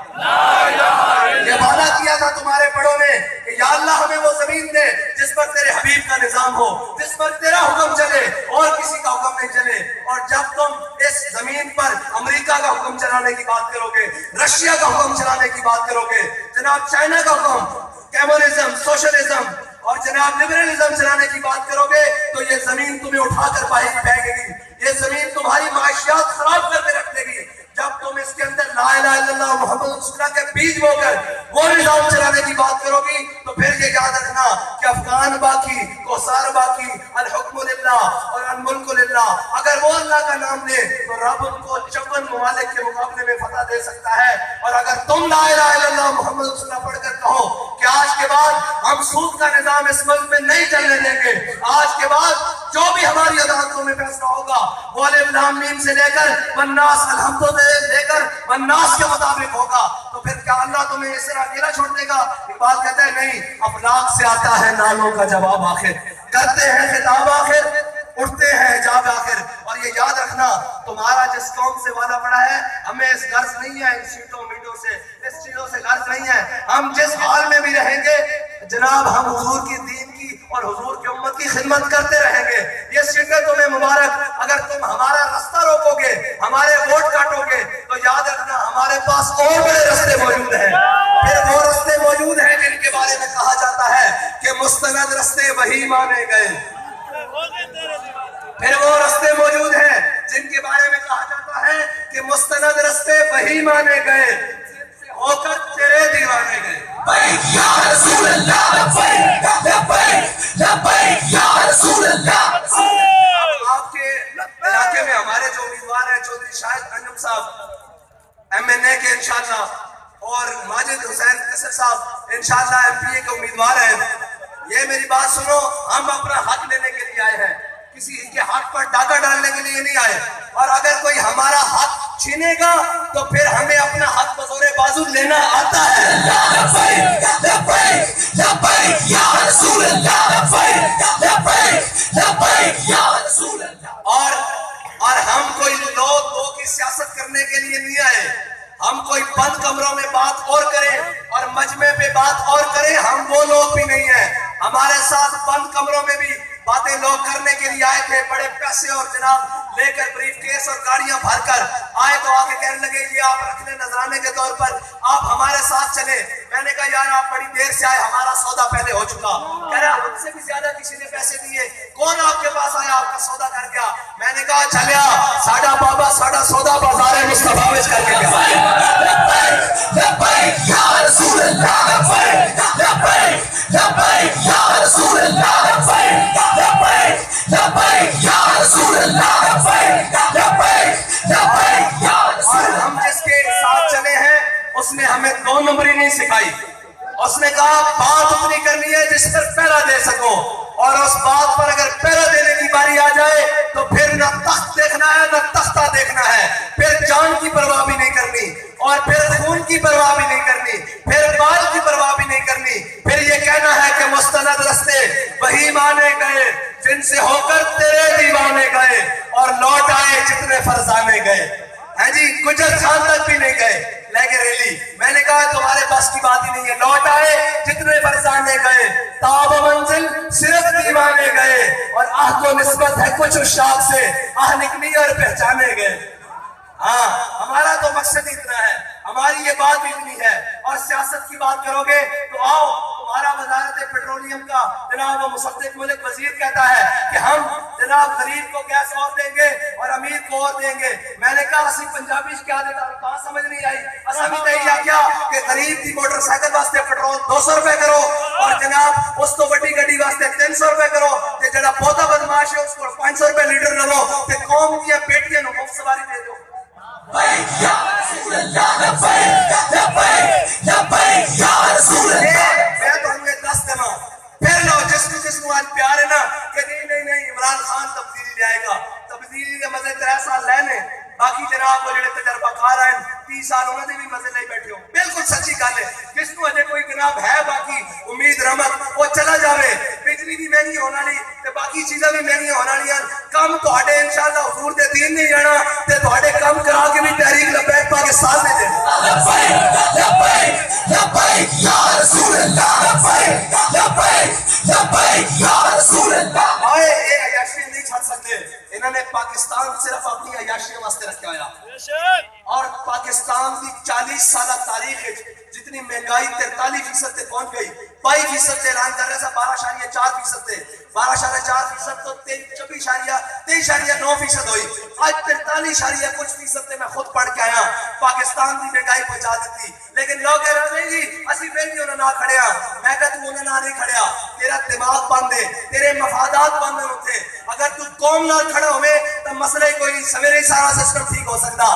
یہ وعدہ کیا تھا تمہارے بڑوں نے کہ یا اللہ ہمیں وہ زمین دے جس پر تیرے حبیب کا نظام ہو جس پر تیرا حکم چلے اور کسی کا حکم نہیں چلے. اور جب تم اس زمین پر امریکہ کا حکم چلانے کی بات کرو گے رشیا کا حکم چلانے کی بات کرو گے جناب چائنا کا حکم کیمونزم سوشلزم اور جناب لبرلزم چلانے کی بات کرو گے تو یہ زمین تمہیں اٹھا کر پھینکے گی یہ زمین تمہاری معاشیات خراب کر کے رکھ دے گی. جب تم اس کے اندر لا الہ الا اللہ محمد رسول اللہ کے بیج بو کر وہ نظام چلانے کی بات کرو گی تو پھر یہ یاد رکھنا کہ افغان باقی کوثر باقی الحکم للہ اور الملک للہ اگر وہ اللہ کا نام لے تو رب ان کو 54 ممالک کے مقابلے میں فتح دے سکتا ہے. اور اگر تم لا الہ الا اللہ محمد رسول اللہ پڑھ کر کہو کہ آج کے بعد ہم سود کا نظام اس ملک میں نہیں چلنے دیں گے آج کے بعد جو بھی ہماری عدالتوں میں فیصلہ ہوگا وہ الف لام میم سے لے کر والناس الحمد لے کر والناس کے مطابق ہوگا تو پھر کیا اللہ تمہیں اس طرح اکیلا چھوڑ دے گا. اقبال کہتا ہے نہیں افلاک سے آتا ہے نالوں کا جواب آخر کرتے ہیں خطاب آخر اٹھتے ہیں جاب آخر. اور یہ یاد رکھنا تمہارا جس قوم سے وعدہ پڑا ہے ہمیں اس غرض نہیں ہے ان سیٹوں میٹوں سے اس چیزوں سے غرض نہیں ہے. ہم جس حال میں بھی رہیں گے جناب ہم حضور کی دین کی اور حضور کی امت کی خدمت کرتے رہیں گے. یہ سیٹیں تمہیں مبارک اگر تم ہمارا رستہ روکو گے ہمارے ووٹ کاٹو گے تو یاد رکھنا ہمارے پاس اور بڑے رستے موجود ہیں. پھر وہ رستے موجود ہیں جن کے بارے میں کہا جاتا ہے کہ مستند رستے وہی مانے گئے. پھر وہ رستے موجود ہیں جن کے بارے میں کہا جاتا ہے کہ مستند رستے وہی مانے گئے ہو کر تیرے دیوانے گئے. یا رسول اللہ لبیک لبیک لبیک یا رسول اللہ. آپ کے علاقے میں ہمارے جو امیدوار ہیں چودھری شاہد انجم صاحب MNA کے انشاءاللہ اور ماجد حسین قصر صاحب انشاءاللہ MP کے امیدوار ہیں. یہ میری بات سنو ہم اپنا حق لینے کے لیے آئے ہیں کسی کے حق پر ڈاکہ ڈالنے کے لیے نہیں آئے. اور اگر کوئی ہمارا حق چھینے گا تو پھر ہمیں اپنا حق بزور بازو لینا آتا ہے. لبیک لبیک لبیک یا رسول اللہ لبیک لبیک لبیک یا رسول اللہ. اور ہم کوئی دو کی سیاست کرنے کے لیے نہیں آئے. ہم کوئی بند کمروں میں بات اور کریں اور مجمع پہ بات اور کریں ہم وہ لوگ بھی نہیں ہیں. ہمارے ساتھ بند کمروں میں بھی باتیں لوگ کرنے کے لیے آئے تھے بڑے پیسے اور جناب لے کر بریف کیس اور گاڑیاں بھر کر آئے تو آگے کہنے لگے یہ آپ رکھ لیں نذرانے کے طور پر آپ ہمارے ساتھ چلے. میں نے کہا یار آپ بڑی دیر سے آئے ہمارا سودا پہلے ہو چکا. کہہ رہا ہم سے بھی زیادہ کسی نے پیسے دیے کون آپ کے پاس آیا آپ کا سودا کر گیا. میں نے کہا چلیا ساڈا بابا ساڈا سودا بازار مصطفیٰ وچ کر کے گیا. لبیک یا رسول اللہ لبیک لبیک لبیک یا رسول اللہ لبیک لبیک سکھائی. اس نے کہا بات اتنی کرنی ہے جس پر پہرا دے سکو, اور اس بات پر اگر پہرا دینے کی باری آ جائے تو پھر نہ تخت دیکھنا ہے نہ تختہ دیکھنا ہے, پھر جان کی پرواہ بھی نہیں کرنی, اور پھر خون کی پرواہ بھی نہیں کرنی, پھر مال کی پرواہ بھی نہیں کرنی, پھر یہ کہنا ہے کہ مستند رستے وہی مانے گئے جن سے ہو کر تیرے دیوانے گئے, اور لوٹ آئے جتنے فرزانے گئے. ہاں جی, گجر خان تک بھی نہیں گئے لے کے ریلی. میں نے کہا تمہارے پاس کی بات ہی نہیں ہے. لوٹ آئے جتنے فرزانے گئے, تاب منزل صرف دیوانے گئے, اور آہ کو نسبت ہے کچھ اشاق سے, آہ نکلی اور پہچانے گئے. ہاں, ہمارا تو مقصد اتنا ہے, ہماری یہ بات بھی اتنی ہے. اور سیاست کی بات کرو گے تو آؤ, تمہارا وزارت پیٹرولیم کا جناب مصدق ملک وزیر کہتا ہے کہ ہم جناب غریب کو گیس اور دیں گے اور امیر کو اور دیں گے. میں نے کہا اسی پنجابی کیا دیتا, کہاں سمجھ نہیں آئی. اصل بھی نہیں کیا کہ غریب کی موٹر سائیکل واسطے پیٹرول 200 روپے کرو, اور جناب اس تو بڑی گڈی واسطے 300 روپے کرو, تے جڑا بہتا بدماش ہے اس کو 500 روپے لیٹر لو, تے قوم کی بیٹیاں نو مفت سواری دے دو. پھر لو جس کو آج پیار ہے نا کہ نہیں عمران خان تبدیلی لے آئے گا, تبدیلی کے مزے 3 سال لینے, باقی جناب وہ جڑے تجربہ کار ہیں 30 سال انہوں نے بھی مزے لے بیٹھے ہو. بالکل سچی گل ہے. جس کو اجے کوئی جناب ہے باقی امید رحمت وہ چلا جاوے. بجلی بھی مہنگی ہونے والی تے باقی چیزاں بھی مہنگی ہونے والی ہیں. کم تہاڈے انشاءاللہ حضور دے دین نہیں جانا, تے تہاڈے کم کرا کے بھی تحریک لبیک پاکستان دے دینا. لبیک لبیک لبیک یا رسول اللہ, لبیک لبیک لبیک یا رسول اللہ. آئے یہ عیاشی نہیں چھڑ سکتے. انہوں نے پاکستان صرف اپنی عیاشی واسطے رکھا ہوا, اور پاکستان کی 40 سالہ تاریخ جتنی مہنگائی 43% تے پہنچ گئی, 22% تے اعلان کر رہے تھا, 12.4% تے 12.4% تو 23.9% ہوئی, آج 43 کچھ فیصد تے میں خود پڑھ کے آیا. پاکستان کی مہنگائی پہنچا دیتی, لیکن لوگ کہہ رہے ہیں جی اسی پھر بھی انہوں نہ کھڑیا. میں کہا تو انہوں نہ نہیں کھڑیا, تیرا دماغ بند ہے, تیرے مفادات بند ہوتے. اگر تو قوم نہ کھڑا ہوئے تو مسئلہ کوئی سویرے سارا سسٹم ٹھیک ہو سکتا.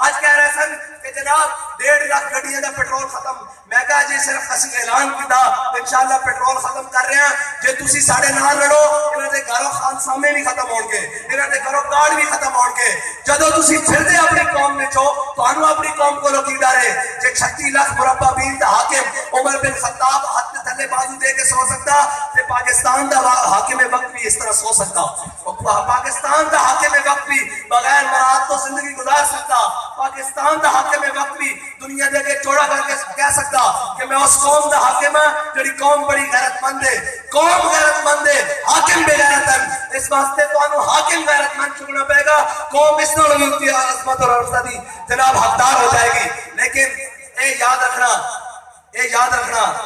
آج کہہ رہے سن کہ جناب 1.5 لاکھ گڈیاں دا پیٹرول ختم. میں کہا جی صرف اسی اعلان کیتا انشاءاللہ پیٹرول ختم کر رہے ہیں. جے تسی ساڈے نال لڑو انہاں دے گھروں خانسامے بھی ختم ہون گے, انہاں دے گھروں کارڈ بھی ختم ہون گے. جدوں تسی پھردے اپنی قوم وچ ہو تانوں اپنی قوم کولوں کی ڈر ہے. جے 36 لاکھ مربع میل دا حاکم عمر بن خطاب ہاتھ تھلے بازو دے کے سو سکتا, تے پاکستان دا حاکم وقت بھی اس طرح سو سکتا. پاکستان دا حاکم وقت بھی بغیر مراد تو زندگی گزار سکتا. پاکستان دا حاکم وقت بھی دنیا دے کے چوڑا کر کے کہہ سکتا کہ میں اس قوم دا حاکم ہاں جڑی قوم بڑی غیرت مند ہے. قوم غیرت مند ہے, حاکم بے غیرت ہے. اس واسطے تو انہوں حاکم غیرت مند چکنا پائے گا. قوم اس نال ہوتی ہے عظمت اور عرصہ دی جناب حقدار ہو جائے گی. لیکن اے یاد رکھنا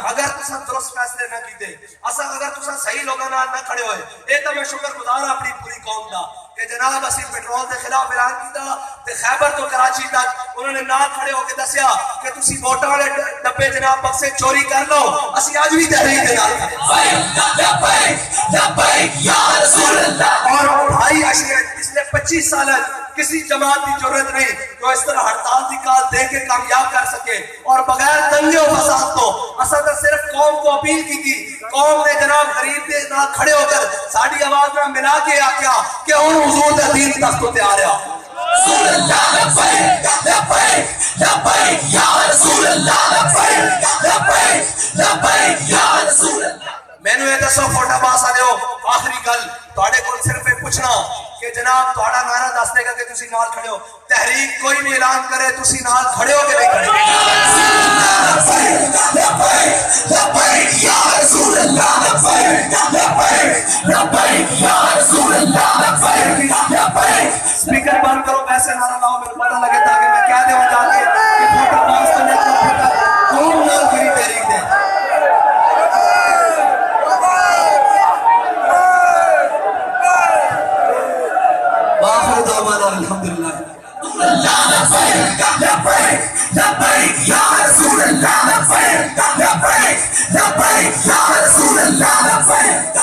اگر تسا درست فیصلے نہ کیتے, اگر تسا صحیح لوگوں نہ کھڑے ہوئے, اے تو میں شکر گزار ہوں اپنی پوری قوم دا کہ جناب اسی پیٹرول کے خلاف اعلان کیتا تے خیبر تو کراچی تک انہوں نے نہ کھڑے ہو کے دسیا کہ تسی ووٹاں والے ڈبے جناب بکسے چوری کر لو. اسی اج بھی تحریک دے نال اور بھائی پچھلے 25 سال کسی جماعت کی ضرورت نہیں جو اس طرح ہڑتال کی کال دے کے کامیاب کر سکے اور بغیر دنگے و فساد تو. اصل تو صرف قوم کو اپیل کی تھی, قوم نے جناب غریب کے نال کھڑے ہو کر ساڈی آواز میں ملا کے آکھیا کہ ہن حضور دا دین تک تو تیار ہے. رسول اللہ لبیک لبیک لبیک یا رسول اللہ لبیک لبیک لبیک یا رسول اللہ. مینوں یہ دسو فوٹا باس آ جاؤ, آخری گل تواڈے کول صرف یہ پوچھنا کہ جناب تہاڈا نعرہ دس دے گا کہ تسی نال کھڑے ہو. تحریک کوئی بھی اعلان کرے تسی نال کھڑے ہو کہ نہیں کھڑے؟ لبیک لبیک یا رسول